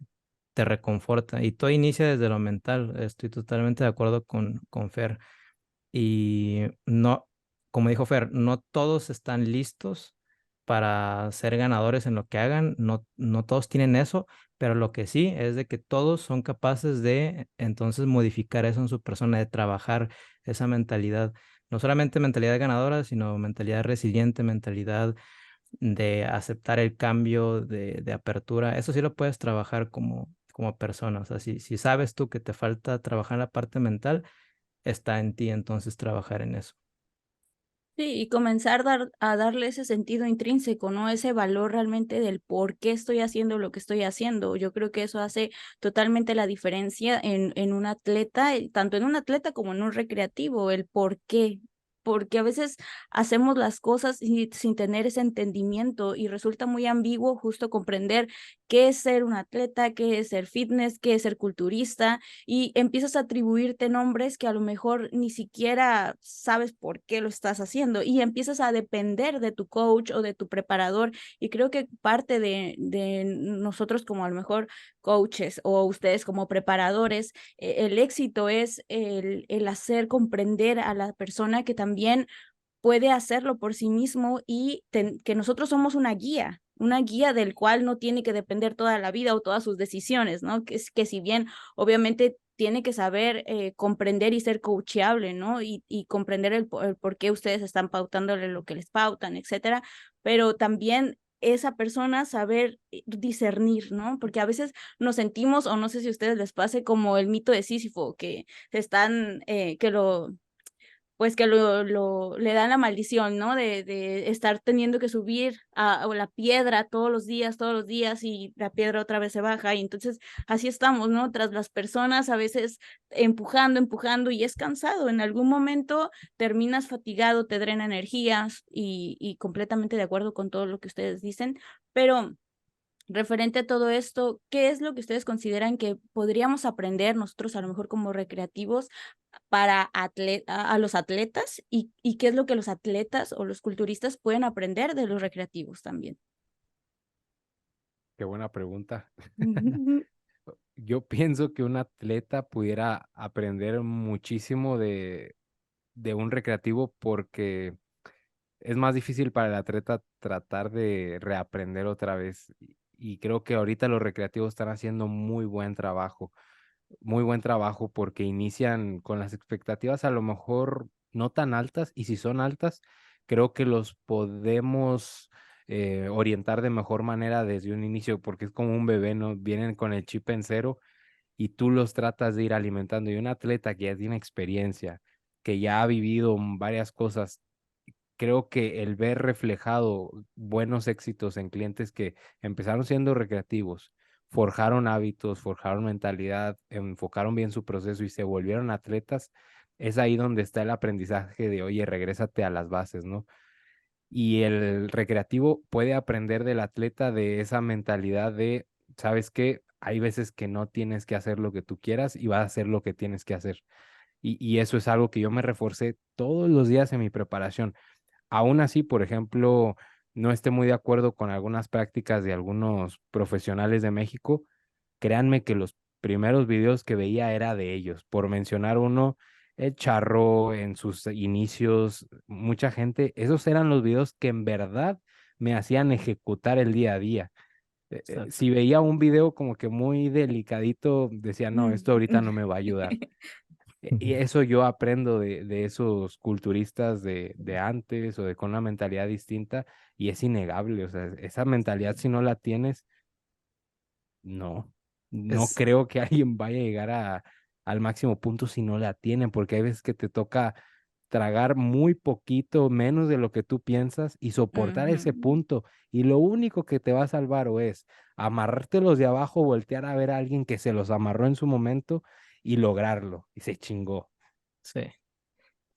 reconforta. Y todo inicia desde lo mental. Estoy totalmente de acuerdo con Fer. Y no, como dijo Fer, no todos están listos para ser ganadores en lo que hagan. No, no todos tienen eso, pero lo que sí es de que todos son capaces de entonces modificar eso en su persona, de trabajar esa mentalidad. No solamente mentalidad ganadora, sino mentalidad resiliente, mentalidad de aceptar el cambio, de apertura. Eso sí lo puedes trabajar como persona. O sea, si sabes tú que te falta trabajar la parte mental, está en ti entonces trabajar en eso. Sí, y comenzar a darle ese sentido intrínseco, ¿no? Ese valor realmente del por qué estoy haciendo lo que estoy haciendo. Yo creo que eso hace totalmente la diferencia en un atleta, tanto en un atleta como en un recreativo, el por qué. Porque a veces hacemos las cosas sin tener ese entendimiento y resulta muy ambiguo justo comprender qué es ser un atleta, qué es ser fitness, qué es ser culturista, y empiezas a atribuirte nombres que a lo mejor ni siquiera sabes por qué lo estás haciendo y empiezas a depender de tu coach o de tu preparador. Y creo que parte de nosotros como a lo mejor coaches o ustedes como preparadores, el éxito es el hacer comprender a la persona que también puede hacerlo por sí mismo y que nosotros somos una guía del cual no tiene que depender toda la vida o todas sus decisiones, ¿no? Que si bien obviamente tiene que saber comprender y ser coachable, ¿no? Y comprender el por qué ustedes están pautándole lo que les pautan, etcétera, pero también esa persona saber discernir, ¿no? Porque a veces nos sentimos, o no sé si a ustedes les pase, como el mito de Sísifo, que están, que lo pues que le dan la maldición, ¿no? De estar teniendo que subir a la piedra todos los días y la piedra otra vez se baja y entonces así estamos, ¿no? Tras las personas a veces empujando y es cansado. En algún momento terminas fatigado, te drena energías y completamente de acuerdo con todo lo que ustedes dicen, pero referente a todo esto, ¿qué es lo que ustedes consideran que podríamos aprender nosotros a lo mejor como recreativos para a los atletas y qué es lo que los atletas o los culturistas pueden aprender de los recreativos también? Qué buena pregunta. Yo pienso que un atleta pudiera aprender muchísimo de un recreativo porque es más difícil para el atleta tratar de reaprender otra vez. Y creo que ahorita los recreativos están haciendo muy buen trabajo porque inician con las expectativas a lo mejor no tan altas y si son altas, creo que los podemos orientar de mejor manera desde un inicio porque es como un bebé, ¿no? Vienen con el chip en cero y tú los tratas de ir alimentando. Y un atleta que ya tiene experiencia, que ya ha vivido varias cosas, creo que el ver reflejado buenos éxitos en clientes que empezaron siendo recreativos, forjaron hábitos, forjaron mentalidad, enfocaron bien su proceso y se volvieron atletas, es ahí donde está el aprendizaje de, oye, regrésate a las bases, ¿no? Y el recreativo puede aprender del atleta de esa mentalidad de, ¿sabes qué? Hay veces que no tienes que hacer lo que tú quieras y vas a hacer lo que tienes que hacer. Y eso es algo que yo me reforcé todos los días en mi preparación. Aún así, por ejemplo, no esté muy de acuerdo con algunas prácticas de algunos profesionales de México, créanme que los primeros videos que veía era de ellos. Por mencionar uno, el Charro en sus inicios, mucha gente, esos eran los videos que en verdad me hacían ejecutar el día a día. Exacto. Si veía un video como que muy delicadito, decía, no, esto ahorita no Mm. me va a ayudar. Y eso yo aprendo de esos culturistas de antes o de con una mentalidad distinta y es innegable, o sea, esa mentalidad si no la tienes, no Es, creo que alguien vaya a llegar al máximo punto si no la tienen, porque hay veces que te toca tragar muy poquito, menos de lo que tú piensas y soportar ese Ujú. punto y lo único que te va a salvar o es amarrártelos de abajo, voltear a ver a alguien que se los amarró en su momento y lograrlo y se chingó. sí.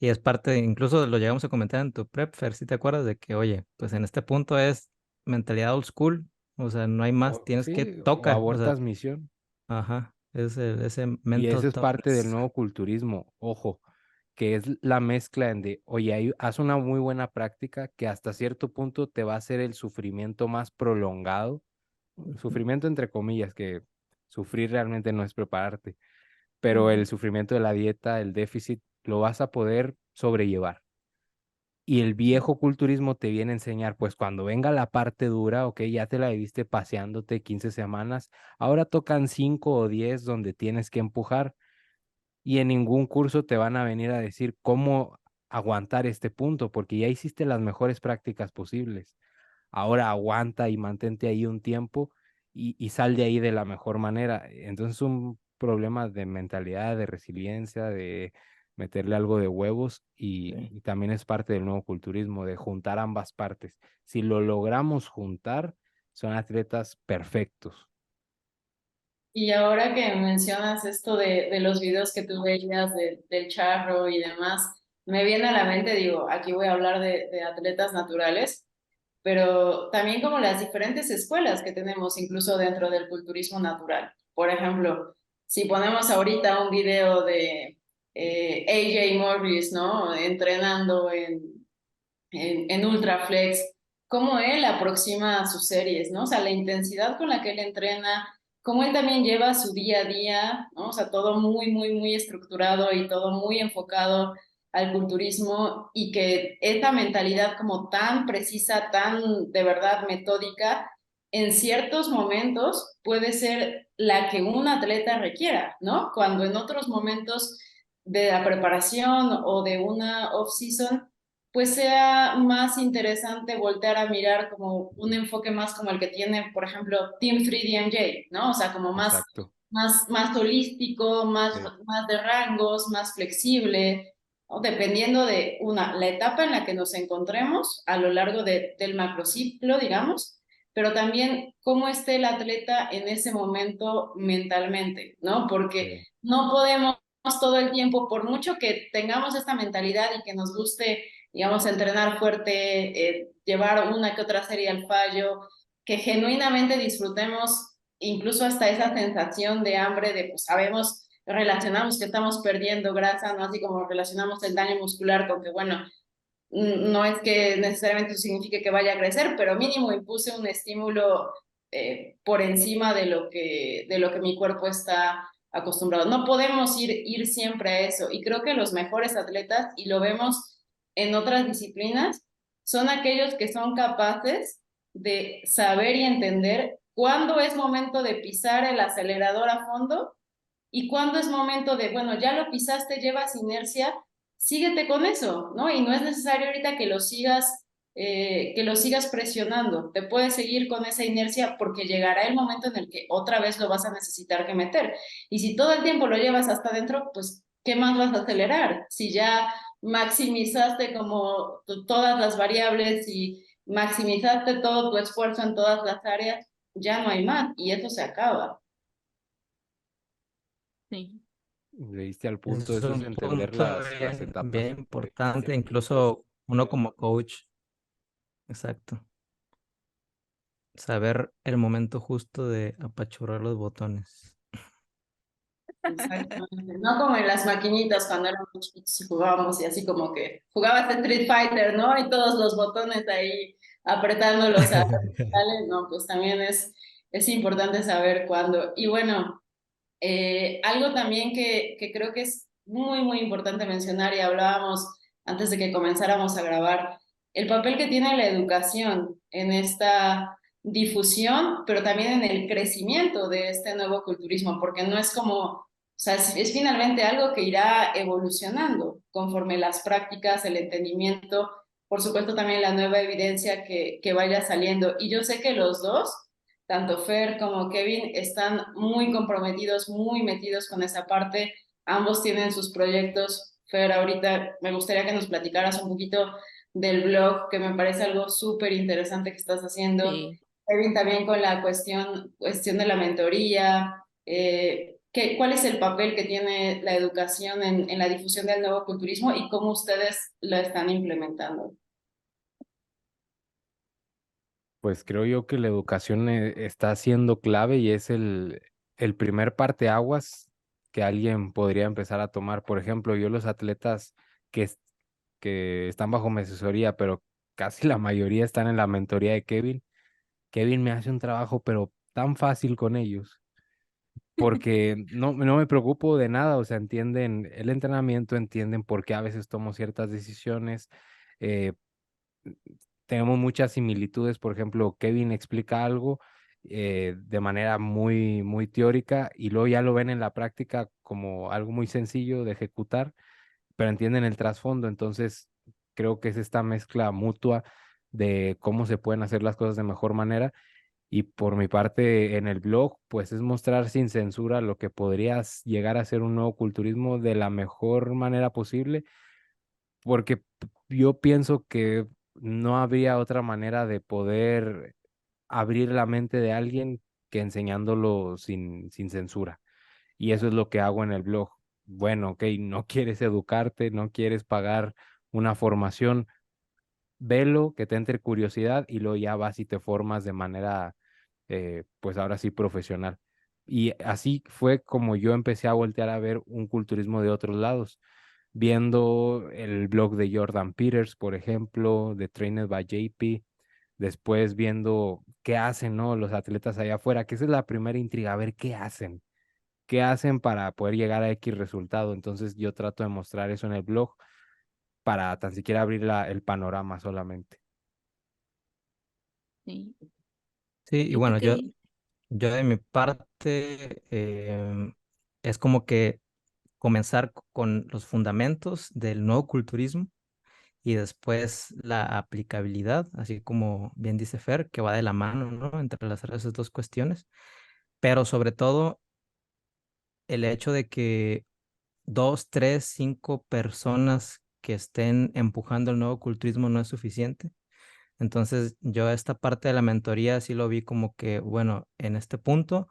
Y es parte, incluso lo llegamos a comentar en tu prep, Fer, si te acuerdas de que, oye, pues en este punto es mentalidad old school, o sea, no hay más, tienes que O toca, o sea, abortas misión. ajá, ese Y mental eso es parte del toughness. nuevo culturismo, ojo, que es la mezcla de, oye, haz una muy buena práctica que hasta cierto punto te va a hacer el sufrimiento más prolongado, Ujú. sufrimiento entre comillas, que sufrir realmente no es prepararte, pero Ujú. el sufrimiento de la dieta, el déficit, lo vas a poder sobrellevar. Y el viejo culturismo te viene a enseñar, pues cuando venga la parte dura, ok, ya te la viviste paseándote 15 semanas, ahora tocan 5 o 10 donde tienes que empujar y en ningún curso te van a venir a decir cómo aguantar este punto, porque ya hiciste las mejores prácticas posibles. Ahora aguanta y mantente ahí un tiempo y sal de ahí de la mejor manera. Entonces es un problema de mentalidad, de resiliencia, de meterle algo de huevos Sí. y también es parte del nuevo culturismo, de juntar ambas partes. Si lo logramos juntar, son atletas perfectos. Y ahora que mencionas esto de los videos que tú veías del charro y demás, me viene a la mente, digo, aquí voy a hablar de atletas naturales, pero también como las diferentes escuelas que tenemos incluso dentro del culturismo natural. Por ejemplo, si ponemos ahorita un video de AJ Morris, ¿no? Entrenando en Ultraflex, cómo él aproxima sus series, ¿no? O sea, la intensidad con la que él entrena, cómo él también lleva su día a día, ¿no? O sea, todo muy, muy, muy estructurado y todo muy enfocado al culturismo y que esta mentalidad como tan precisa, tan de verdad metódica, en ciertos momentos puede ser la que un atleta requiera, ¿no? Cuando en otros momentos de la preparación o de una off-season pues sea más interesante voltear a mirar como un enfoque más como el que tiene, por ejemplo, Team 3DMJ, ¿no? O sea, como Exacto. más holístico, Sí, más de rangos, más flexible, ¿no? Dependiendo de la etapa en la que nos encontremos a lo largo del macrociclo, digamos, pero también cómo esté el atleta en ese momento mentalmente, ¿no? Porque sí, no podemos todo el tiempo, por mucho que tengamos esta mentalidad y que nos guste digamos, entrenar fuerte, llevar una que otra serie al fallo, que genuinamente disfrutemos incluso hasta esa sensación de hambre, de pues sabemos, relacionamos que estamos perdiendo grasa, ¿no? Así como relacionamos el daño muscular con que, bueno, no es que necesariamente eso signifique que vaya a crecer, pero mínimo impuse un estímulo por encima de lo que mi cuerpo está acostumbrado. No podemos ir siempre a eso. Y creo que los mejores atletas, y lo vemos en otras disciplinas, son aquellos que son capaces de saber y entender cuándo es momento de pisar el acelerador a fondo y cuándo es momento de, bueno, ya lo pisaste, llevas inercia, síguete con eso, ¿no? Y no es necesario ahorita que lo sigas presionando. Te puedes seguir con esa inercia porque llegará el momento en el que otra vez lo vas a necesitar que meter. Y si todo el tiempo lo llevas hasta adentro, pues, ¿qué más vas a acelerar? Si ya maximizaste como todas las variables y maximizaste todo tu esfuerzo en todas las áreas, ya no hay más y eso se acaba. Sí. le diste al punto, Es eso es un entender punto las bien, etapas. bien importante, incluso uno como coach, exacto, saber el momento justo de apachurrar los botones. Exactamente. No como en las maquinitas cuando éramos chiquitos y jugábamos y así como que jugabas Street Fighter, ¿no? Y todos los botones ahí apretándolos a ¿vale? No, pues también es importante saber cuándo. Y bueno, algo también que creo que es muy, muy importante mencionar y hablábamos antes de que comenzáramos a grabar, el papel que tiene la educación en esta difusión, pero también en el crecimiento de este nuevo culturismo, porque no es como, o sea, es finalmente algo que irá evolucionando conforme las prácticas, el entendimiento, por supuesto también la nueva evidencia que vaya saliendo. Y yo sé que los dos tanto Fer como Kevin están muy comprometidos, muy metidos con esa parte. Ambos tienen sus proyectos. Fer, ahorita me gustaría que nos platicaras un poquito del blog, que me parece algo súper interesante que estás haciendo. Sí. Kevin también con la cuestión de la mentoría. ¿Cuál es el papel que tiene la educación en la difusión del nuevo culturismo y cómo ustedes lo están implementando? Pues creo yo que la educación está siendo clave y es el primer parteaguas que alguien podría empezar a tomar. Por ejemplo, yo los atletas que, que están bajo mi asesoría, pero casi la mayoría están en la mentoría de Kevin. Kevin me hace un trabajo, pero tan fácil con ellos, porque no me preocupo de nada, o sea, entienden el entrenamiento, entienden por qué a veces tomo ciertas decisiones, eh, tenemos muchas similitudes. Por ejemplo, Kevin explica algo de manera muy, muy teórica y luego ya lo ven en la práctica como algo muy sencillo de ejecutar, pero entienden el trasfondo. Entonces, creo que es esta mezcla mutua de cómo se pueden hacer las cosas de mejor manera. Y por mi parte, en el blog, pues es mostrar sin censura lo que podrías llegar a ser un nuevo culturismo de la mejor manera posible, porque yo pienso que no habría otra manera de poder abrir la mente de alguien que enseñándolo sin censura. Y eso es lo que hago en el blog. Bueno, ok, no quieres educarte, no quieres pagar una formación, velo, que te entre curiosidad y luego ya vas y te formas de manera, pues ahora sí, profesional. Y así fue como yo empecé a voltear a ver un culturismo de otros lados, viendo el blog de Jordan Peters, por ejemplo, de Trained by JP, después viendo qué hacen, ¿no? Los atletas allá afuera, que esa es la primera intriga, a ver qué hacen para poder llegar a X resultado. Entonces yo trato de mostrar eso en el blog para tan siquiera abrir el panorama solamente. Sí. Sí, y ¿Y tú bueno, qué? yo de mi parte es como que comenzar con los fundamentos del nuevo culturismo y después la aplicabilidad, así como bien dice Fer, que va de la mano, ¿no? Entre esas dos cuestiones, pero sobre todo el hecho de que dos, tres, cinco personas que estén empujando el nuevo culturismo no es suficiente. Entonces, yo esta parte de la mentoría sí lo vi como que, bueno, en este punto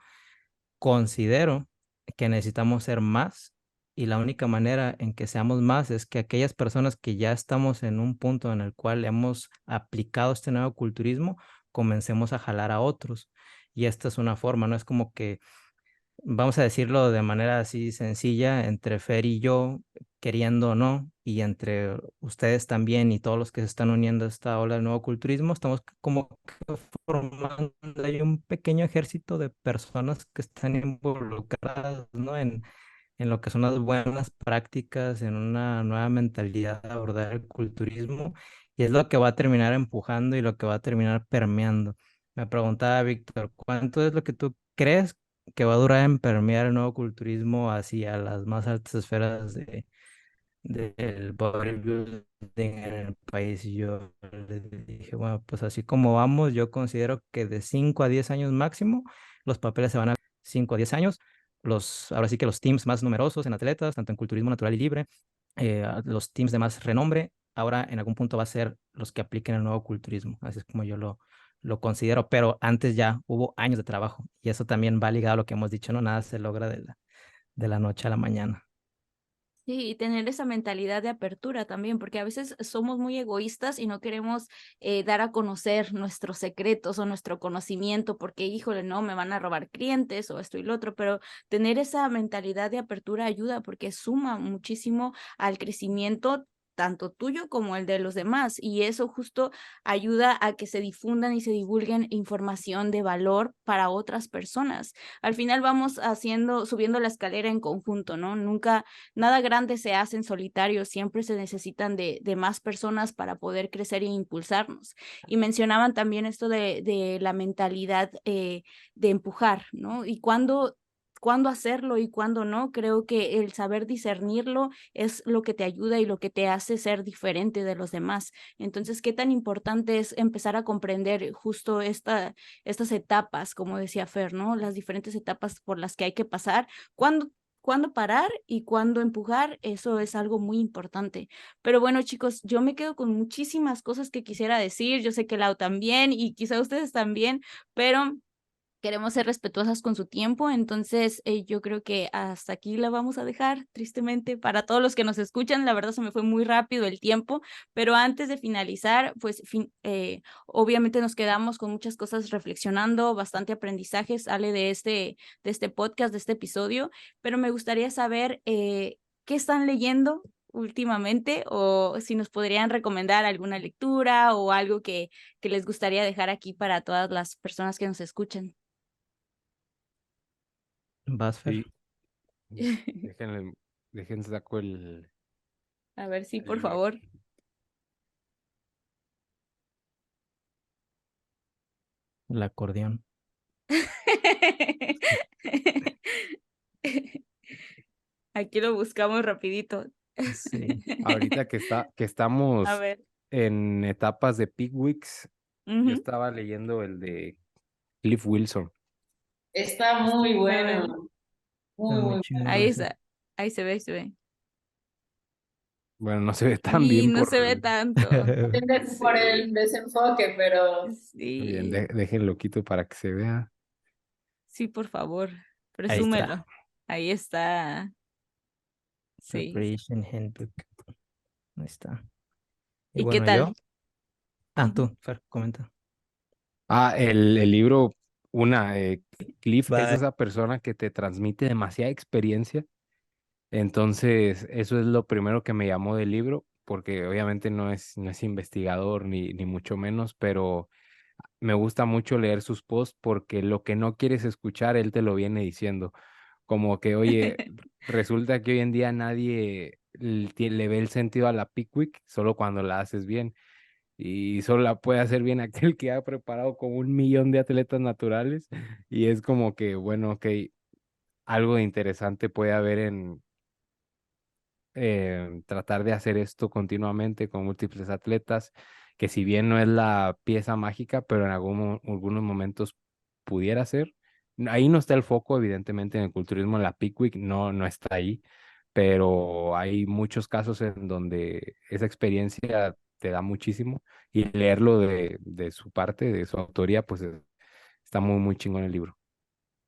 considero que necesitamos ser más y la única manera en que seamos más es que aquellas personas que ya estamos en un punto en el cual hemos aplicado este nuevo culturismo, comencemos a jalar a otros. Y esta es una forma, no es como que vamos a decirlo de manera así sencilla, entre Fer y yo, queriendo o no, y entre ustedes también y todos los que se están uniendo a esta ola del nuevo culturismo, estamos como que formando ahí un pequeño ejército de personas que están involucradas, ¿no? En lo que son las buenas prácticas, en una nueva mentalidad de abordar el culturismo, y es lo que va a terminar empujando y lo que va a terminar permeando. Me preguntaba Víctor, ¿cuánto es lo que tú crees que va a durar en permear el nuevo culturismo hacia las más altas esferas del bodybuilding en el país? Y yo le dije, bueno, pues así como vamos, yo considero que de 5 a 10 años máximo, los papeles se van a 5 a 10 años. Ahora sí que los teams más numerosos en atletas, tanto en culturismo natural y libre, los teams de más renombre, ahora en algún punto va a ser los que apliquen el nuevo culturismo. Así es como yo lo considero, pero antes ya hubo años de trabajo y eso también va ligado a lo que hemos dicho, no nada se logra de la noche a la mañana. Sí, y tener esa mentalidad de apertura también, porque a veces somos muy egoístas y no queremos dar a conocer nuestros secretos o nuestro conocimiento, porque, híjole, no, me van a robar clientes o esto y lo otro, pero tener esa mentalidad de apertura ayuda porque suma muchísimo al crecimiento tanto tuyo como el de los demás, y eso justo ayuda a que se difundan y se divulguen información de valor para otras personas. Al final vamos subiendo la escalera en conjunto, ¿no? Nada grande se hace en solitario, siempre se necesitan de más personas para poder crecer e impulsarnos. Y mencionaban también esto de la mentalidad de empujar, ¿no? Y cuándo hacerlo y cuándo no. Creo que el saber discernirlo es lo que te ayuda y lo que te hace ser diferente de los demás. Entonces, qué tan importante es empezar a comprender justo estas etapas, como decía Fer, ¿no? Las diferentes etapas por las que hay que pasar. Cuándo parar y cuándo empujar, eso es algo muy importante. Pero bueno, chicos, yo me quedo con muchísimas cosas que quisiera decir. Yo sé que Lau también y quizá ustedes también, pero queremos ser respetuosas con su tiempo, entonces yo creo que hasta aquí la vamos a dejar, tristemente, para todos los que nos escuchan. La verdad se me fue muy rápido el tiempo, pero antes de finalizar, pues obviamente nos quedamos con muchas cosas reflexionando, bastante aprendizaje sale de este podcast, de este episodio, pero me gustaría saber qué están leyendo últimamente o si nos podrían recomendar alguna lectura o algo que les gustaría dejar aquí para todas las personas que nos escuchan. ¿Vas, Fer? Sí, déjenle, saco A ver, sí, por el- favor. El acordeón. Aquí lo buscamos rapidito. Sí. Ahorita que A estamos ver. en etapas de Pickwicks, yo Ujú. estaba leyendo el de Cliff Wilson. Está muy A bueno, ver. muy, Es muy muy chingón Ahí ese. está. Ahí se ve, ahí se ve. Bueno, no se ve tan Y bien no se ve tanto. bien por el Sí, desenfoque, pero Bien, sí, déjenlo quito para que se vea. sí, por favor, Ahí está. presúmelo. Ahí está. Sí. Preparation Handbook. Ahí está. Y ¿Y qué bueno, tal? Ujú. tú, Fer, comenta. El libro, Cliff es Bye. esa persona que te transmite demasiada experiencia. Entonces, eso es lo primero que me llamó del libro, porque obviamente no es investigador ni mucho menos, pero me gusta mucho leer sus posts porque lo que no quieres escuchar, él te lo viene diciendo. Como que, oye, resulta que hoy en día nadie le ve el sentido a la Pickwick solo cuando la haces bien. Y solo la puede hacer bien aquel que ha preparado como 1 millón de atletas naturales. Y es como que, bueno, ok, algo de interesante puede haber en tratar de hacer esto continuamente con múltiples atletas, que si bien no es la pieza mágica, pero en algunos momentos pudiera ser. Ahí no está el foco, evidentemente, en el culturismo, en la Pickwick no está ahí, pero hay muchos casos en donde esa experiencia te da muchísimo y leerlo de su parte, de su autoría, pues está muy, muy chingón el libro.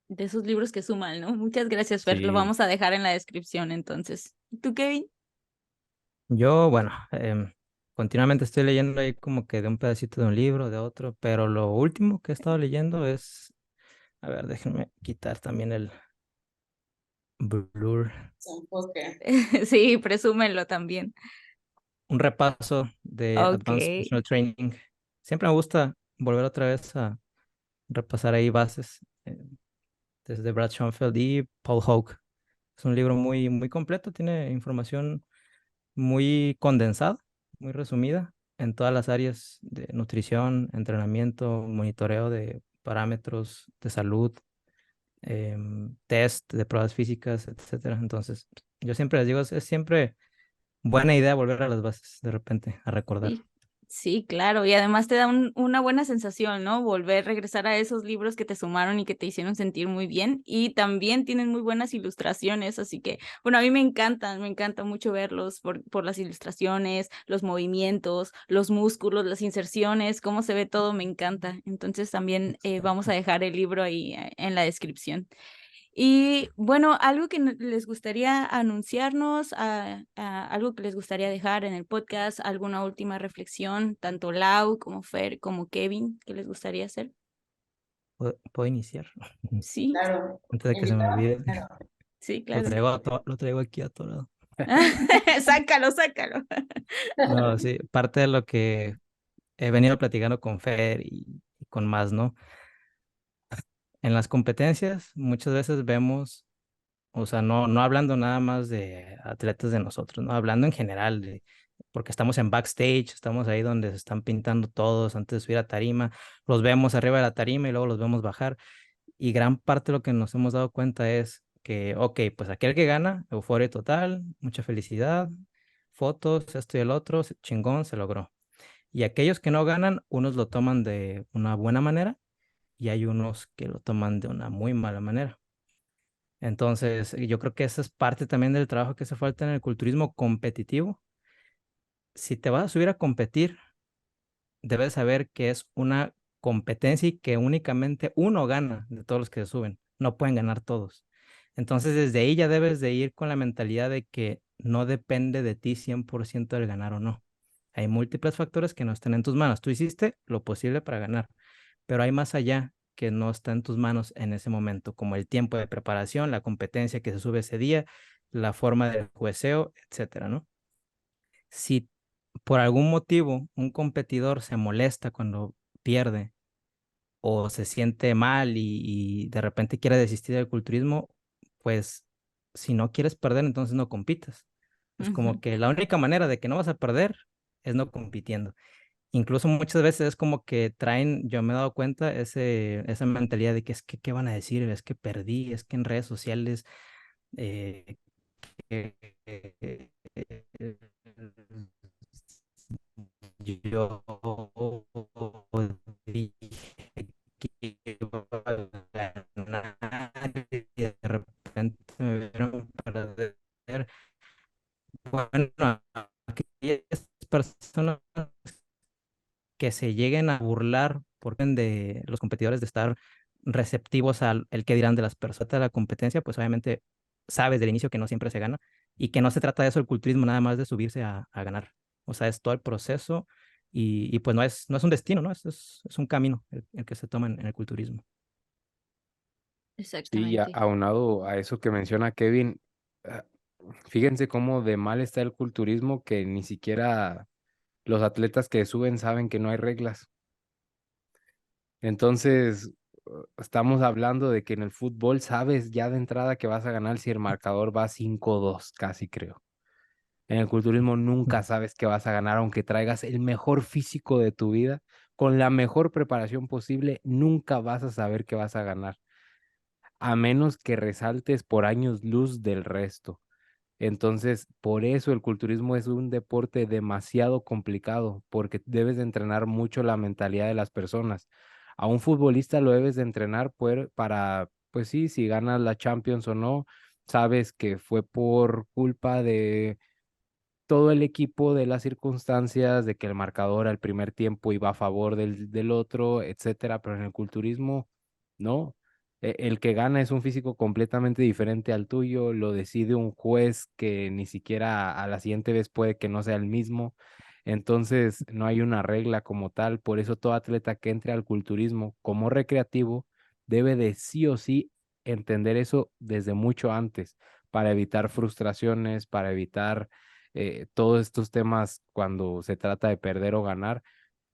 De esos libros que suman, ¿no? Muchas gracias, Fer. Lo Sí, vamos a dejar en la descripción entonces. ¿Y tú, Kevin? Yo, bueno, continuamente estoy leyendo ahí como que de un pedacito de un libro, de otro, pero lo último que he estado leyendo es, a ver, déjenme quitar también el blur, desenfoque. Sí, presúmenlo también. un repaso de Ok. Advanced Personal Training. Siempre me gusta volver otra vez a repasar ahí bases, desde Brad Schoenfeld y Paul Hogue. Es un libro muy, muy completo, tiene información muy condensada, muy resumida en todas las áreas de nutrición, entrenamiento, monitoreo de parámetros de salud, test de pruebas físicas, etcétera. Entonces, yo siempre les digo, es siempre buena idea volver a las bases de repente, a recordar. Sí, sí, claro. Y además te da una buena sensación, ¿no? Volver, regresar a esos libros que te sumaron y que te hicieron sentir muy bien. Y también tienen muy buenas ilustraciones. Así que, bueno, a mí me encanta mucho verlos por las ilustraciones, los movimientos, los músculos, las inserciones, cómo se ve todo, me encanta. Entonces también vamos a dejar el libro ahí en la descripción. Y bueno, algo que les gustaría anunciarnos, algo que les gustaría dejar en el podcast, alguna última reflexión, tanto Lau como Fer como Kevin, ¿qué les gustaría hacer? ¿Puedo iniciar? Sí, Claro, Antes de que se me invitar olvide. primero. sí, Lo claro. traigo, lo traigo aquí atorado. Sácalo, sácalo. No, sí, parte de lo que he venido platicando con Fer y con más, ¿no? En las competencias muchas veces vemos, o sea, no hablando nada más de atletas de nosotros, no hablando en general, porque estamos en backstage, estamos ahí donde se están pintando todos antes de subir a tarima, los vemos arriba de la tarima y luego los vemos bajar, y gran parte de lo que nos hemos dado cuenta es que, ok, pues aquel que gana, euforia total, mucha felicidad, fotos, esto y el otro, chingón, se logró. Y aquellos que no ganan, unos lo toman de una buena manera y hay unos que lo toman de una muy mala manera. Entonces, yo creo que esa es parte también del trabajo que hace falta en el culturismo competitivo. Si te vas a subir a competir, debes saber que es una competencia y que únicamente uno gana de todos los que se suben. No pueden ganar todos. Entonces, desde ahí ya debes de ir con la mentalidad de que no depende de ti 100% el ganar o no. Hay múltiples factores que no están en tus manos. Tú hiciste lo posible para ganar, pero hay más allá que no está en tus manos en ese momento, como el tiempo de preparación, la competencia que se sube ese día, la forma del jueceo, etcétera, ¿no? Si por algún motivo un competidor se molesta cuando pierde o se siente mal y de repente quiere desistir del culturismo, pues si no quieres perder, entonces no compitas. Es como Ujú. que la única manera de que no vas a perder es no compitiendo. Incluso muchas veces es como que traen, yo me he dado cuenta, esa mentalidad de que es que, ¿qué van a decir? Es que perdí, es que en redes sociales eh, que, yo dije que iba a ganar y de repente me vieron perder. Bueno, aquellas personas que se lleguen a burlar por de los competidores de estar receptivos al el que dirán de las personas de la competencia, pues obviamente sabes del inicio que no siempre se gana y que no se trata de eso el culturismo, nada más de subirse a ganar. O sea, es todo el proceso y pues no es un destino, ¿no? Es un camino el que se toma en el culturismo. Sí, y Exactamente. aunado a eso que menciona Kevin, ah, fíjense cómo de mal está el culturismo que ni siquiera los atletas que suben saben que no hay reglas. Entonces, estamos hablando de que en el fútbol sabes ya de entrada que vas a ganar si el marcador va 5-2, casi creo. En el culturismo nunca sabes que vas a ganar, aunque traigas el mejor físico de tu vida, con la mejor preparación posible, nunca vas a saber que vas a ganar, a menos que resaltes por años luz del resto. Entonces, por eso el culturismo es un deporte demasiado complicado, porque debes de entrenar mucho la mentalidad de las personas. A un futbolista lo debes de entrenar para, pues sí, si ganas la Champions o no, sabes que fue por culpa de todo el equipo, de las circunstancias, de que el marcador al primer tiempo iba a favor del otro, etcétera, pero en el culturismo, no. El que gana es un físico completamente diferente al tuyo, lo decide un juez que ni siquiera a la siguiente vez puede que no sea el mismo. Entonces, no hay una regla como tal, por eso todo atleta que entre al culturismo como recreativo debe de sí o sí entender eso desde mucho antes para evitar frustraciones, para evitar todos estos temas cuando se trata de perder o ganar,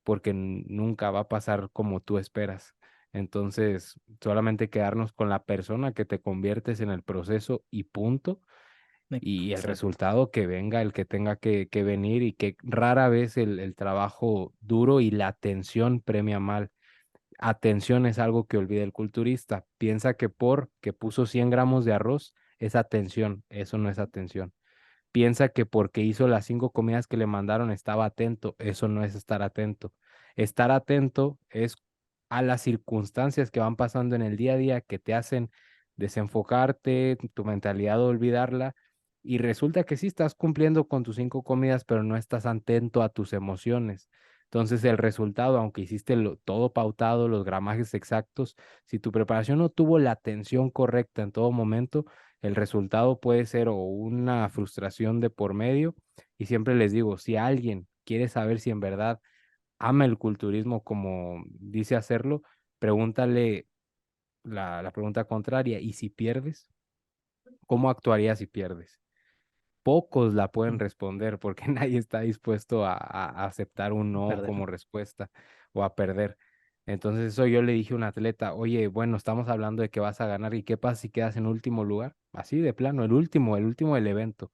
porque nunca va a pasar como tú esperas. Entonces, solamente quedarnos con la persona que te conviertes en el proceso y punto. Y el Exacto. resultado que venga, el que tenga que venir y que rara vez el trabajo duro y la atención premia mal. Atención es algo que olvida el culturista. Piensa que que puso 100 gramos de arroz es atención. Eso no es atención. Piensa que porque hizo las 5 comidas que le mandaron estaba atento. Eso no es estar atento. Estar atento es a las circunstancias que van pasando en el día a día que te hacen desenfocarte, tu mentalidad de olvidarla. Y resulta que sí estás cumpliendo con tus 5 comidas, pero no estás atento a tus emociones. Entonces el resultado, aunque hiciste todo pautado, los gramajes exactos, si tu preparación no tuvo la atención correcta en todo momento, el resultado puede ser o una frustración de por medio. Y siempre les digo, si alguien quiere saber si en verdad ama el culturismo como dice hacerlo, pregúntale la pregunta contraria. ¿Y si pierdes? ¿Cómo actuarías si pierdes? Pocos la pueden responder porque nadie está dispuesto a aceptar un no Perder. como respuesta o a perder. Entonces eso yo le dije a un atleta, oye, bueno, estamos hablando de que vas a ganar y qué pasa si quedas en último lugar, así de plano, el último del evento.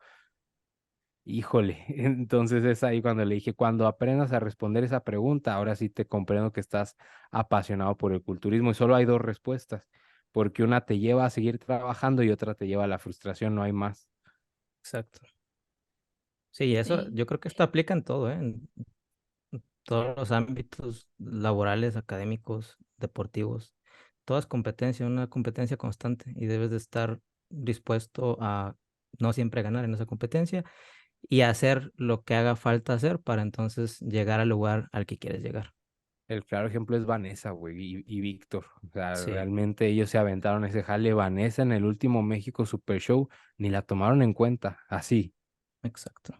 Híjole, entonces es ahí cuando le dije, cuando aprendas a responder esa pregunta, ahora sí te comprendo que estás apasionado por el culturismo y solo hay dos respuestas, porque una te lleva a seguir trabajando y otra te lleva a la frustración, no hay más. Exacto. Sí, eso Sí. yo creo que esto aplica en todo, ¿eh? En todos los ámbitos laborales, académicos, deportivos. Todo es competencia, una competencia constante y debes de estar dispuesto a no siempre ganar en esa competencia y hacer lo que haga falta hacer para entonces llegar al lugar al que quieres llegar. El claro ejemplo es Vanessa, güey, y Víctor. O sea, Sí, realmente ellos se aventaron ese jale. Vanessa en el último México Super Show ni la tomaron en cuenta. Así. exacto.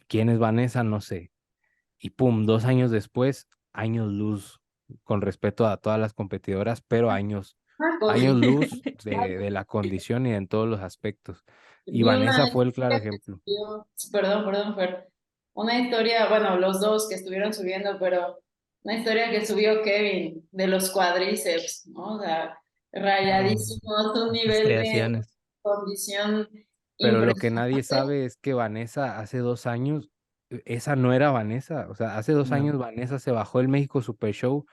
¿Quién es Vanessa? No sé. Y pum, 2 años después, años luz, con respeto a todas las competidoras, pero años Marcos. luz de la condición y en todos los aspectos. Y Vi una Vanessa fue el claro historia que ejemplo. subió, perdón, Fer. Una historia, bueno, los dos que estuvieron subiendo, pero una historia que subió Kevin de los cuádriceps, ¿no? O sea, Los rayadísimos, un nivel de estriaciones. condición Pero lo que nadie impresionante. sabe es que Vanessa hace 2 años esa no era Vanessa. O sea, hace 2 No, años Vanessa se bajó el México Super Show.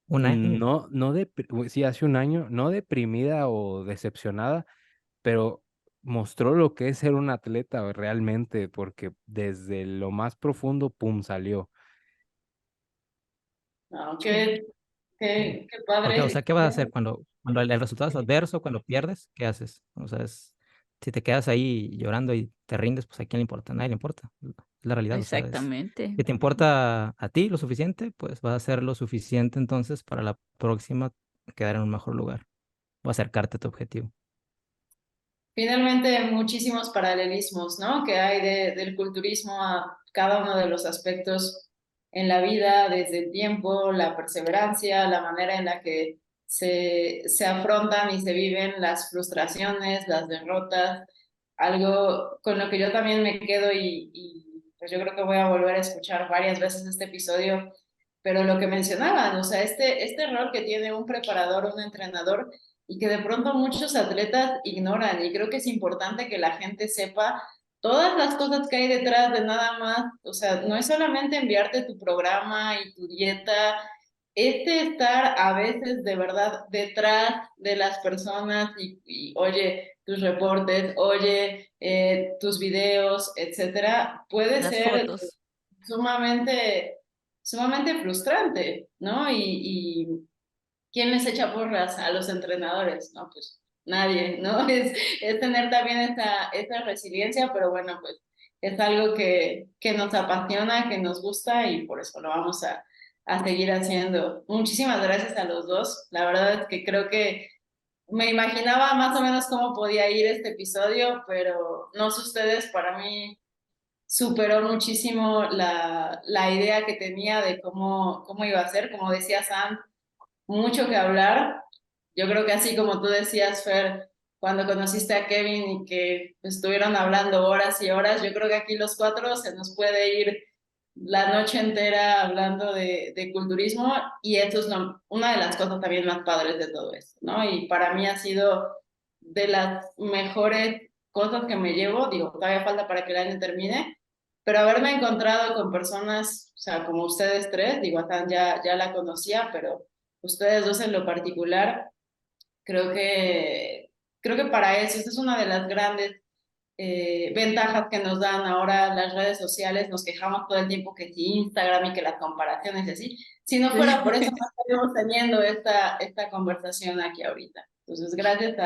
un año. Sí, hace un año, no deprimida o decepcionada, pero mostró lo que es ser un atleta realmente, porque desde lo más profundo, pum, salió. No, Sí. qué O padre. sea, ¿qué vas a hacer cuando el resultado es adverso, cuando pierdes? ¿Qué haces? O sea, si te quedas ahí llorando y te rindes, pues a quién le importa, a nadie le importa. Es la realidad, o sea, Exactamente. si te importa a ti lo suficiente, pues vas a hacer lo suficiente entonces para la próxima quedar en un mejor lugar o acercarte a tu objetivo. Finalmente, muchísimos paralelismos, ¿no? Que hay del culturismo a cada uno de los aspectos en la vida, desde el tiempo, la perseverancia, la manera en la que se afrontan y se viven las frustraciones, las derrotas, algo con lo que yo también me quedo y pues yo creo que voy a volver a escuchar varias veces este episodio, pero lo que mencionaban, o sea, este rol que tiene un preparador, un entrenador, y que de pronto muchos atletas ignoran. Y creo que es importante que la gente sepa todas las cosas que hay detrás de nada más. O sea, no es solamente enviarte tu programa y tu dieta, estar a veces de verdad detrás de las personas y oye tus reportes, oye tus videos, etcétera, puede Las ser fotos. sumamente, sumamente frustrante, ¿no? ¿Quién les echa porras a los entrenadores? No, pues nadie, ¿no? Es tener también esa resiliencia, pero bueno, pues es algo que nos apasiona, que nos gusta y por eso lo vamos a seguir haciendo. Muchísimas gracias a los dos. La verdad es que creo que me imaginaba más o menos cómo podía ir este episodio, pero no sé ustedes, para mí superó muchísimo la idea que tenía de cómo iba a ser. Como decía Sam, mucho que hablar. Yo creo que así como tú decías, Fer, cuando conociste a Kevin y que estuvieron hablando horas y horas, yo creo que aquí los cuatro se nos puede ir la noche entera hablando de culturismo y eso es una de las cosas también más padres de todo esto, ¿no? Y para mí ha sido de las mejores cosas que me llevo, digo, todavía falta para que el año termine, pero haberme encontrado con personas, o sea, como ustedes tres, digo, Atan ya la conocía, pero ustedes dos en lo particular, creo que, creo que para eso, esta es una de las grandes ventajas que nos dan ahora las redes sociales. Nos quejamos todo el tiempo que si Instagram y que las comparaciones y así. Si no fuera por eso, no estaríamos teniendo esta conversación aquí ahorita. Entonces, gracias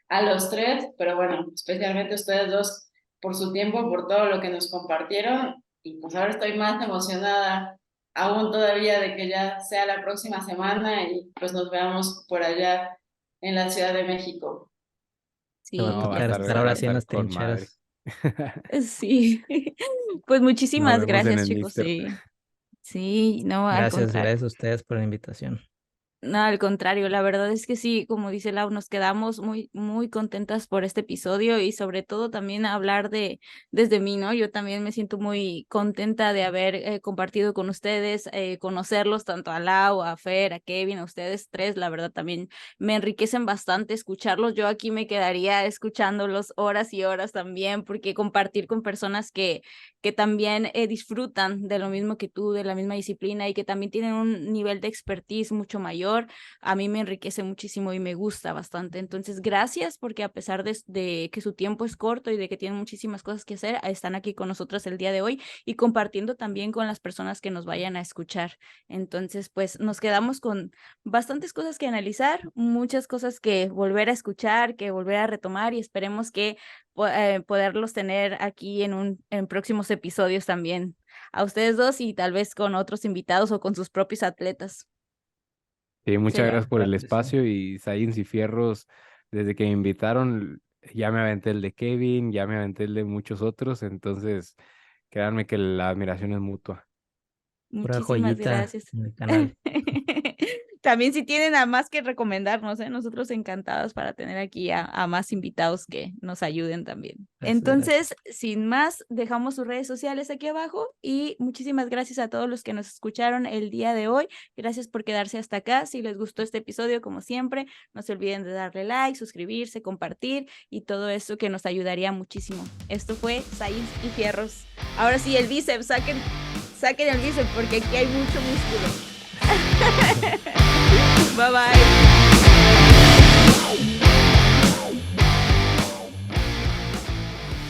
a los tres, pero bueno, especialmente a ustedes dos por su tiempo, por todo lo que nos compartieron. Y pues ahora estoy más emocionada aún todavía de que ya sea la próxima semana y pues nos veamos por allá en la Ciudad de México. Te va a Sí, No, ya tocar estar va ahora a sí en estar las con madre. trincheras. sí. Pues Nos muchísimas vemos en gracias, el chicos. Mister. Sí, sí, no, al Gracias, contrario. gracias a ustedes por la invitación. No, al contrario, la verdad es que sí, como dice Lau, nos quedamos muy, muy contentas por este episodio y sobre todo también hablar desde mí, ¿no? Yo también me siento muy contenta de haber compartido con ustedes, conocerlos tanto a Lau, a Fer, a Kevin, a ustedes tres, la verdad también me enriquecen bastante escucharlos. Yo aquí me quedaría escuchándolos horas y horas también, porque compartir con personas que también disfrutan de lo mismo que tú, de la misma disciplina y que también tienen un nivel de expertise mucho mayor, a mí me enriquece muchísimo y me gusta bastante. Entonces, gracias porque a pesar de que su tiempo es corto y de que tienen muchísimas cosas que hacer, están aquí con nosotros el día de hoy y compartiendo también con las personas que nos vayan a escuchar. Entonces, pues nos quedamos con bastantes cosas que analizar, muchas cosas que volver a escuchar, que volver a retomar y esperemos que poderlos tener aquí en próximos episodios también a ustedes dos y tal vez con otros invitados o con sus propios atletas. Sí, muchas Sí, gracias por Claro el que sí. espacio y Science y Fierros, desde que me invitaron, ya me aventé el de Kevin, ya me aventé el de muchos otros, entonces créanme que la admiración es mutua. Pura muchísimas joyita gracias. en el canal. También si tienen a más que recomendarnos, nosotros encantados para tener aquí a más invitados que nos ayuden también. Entonces, sin más, dejamos sus redes sociales aquí abajo y muchísimas gracias a todos los que nos escucharon el día de hoy. Gracias por quedarse hasta acá. Si les gustó este episodio, como siempre, no se olviden de darle like, suscribirse, compartir y todo eso que nos ayudaría muchísimo. Esto fue Science y Fierros. Ahora sí, el bíceps, saquen el bíceps porque aquí hay mucho músculo. Bye bye.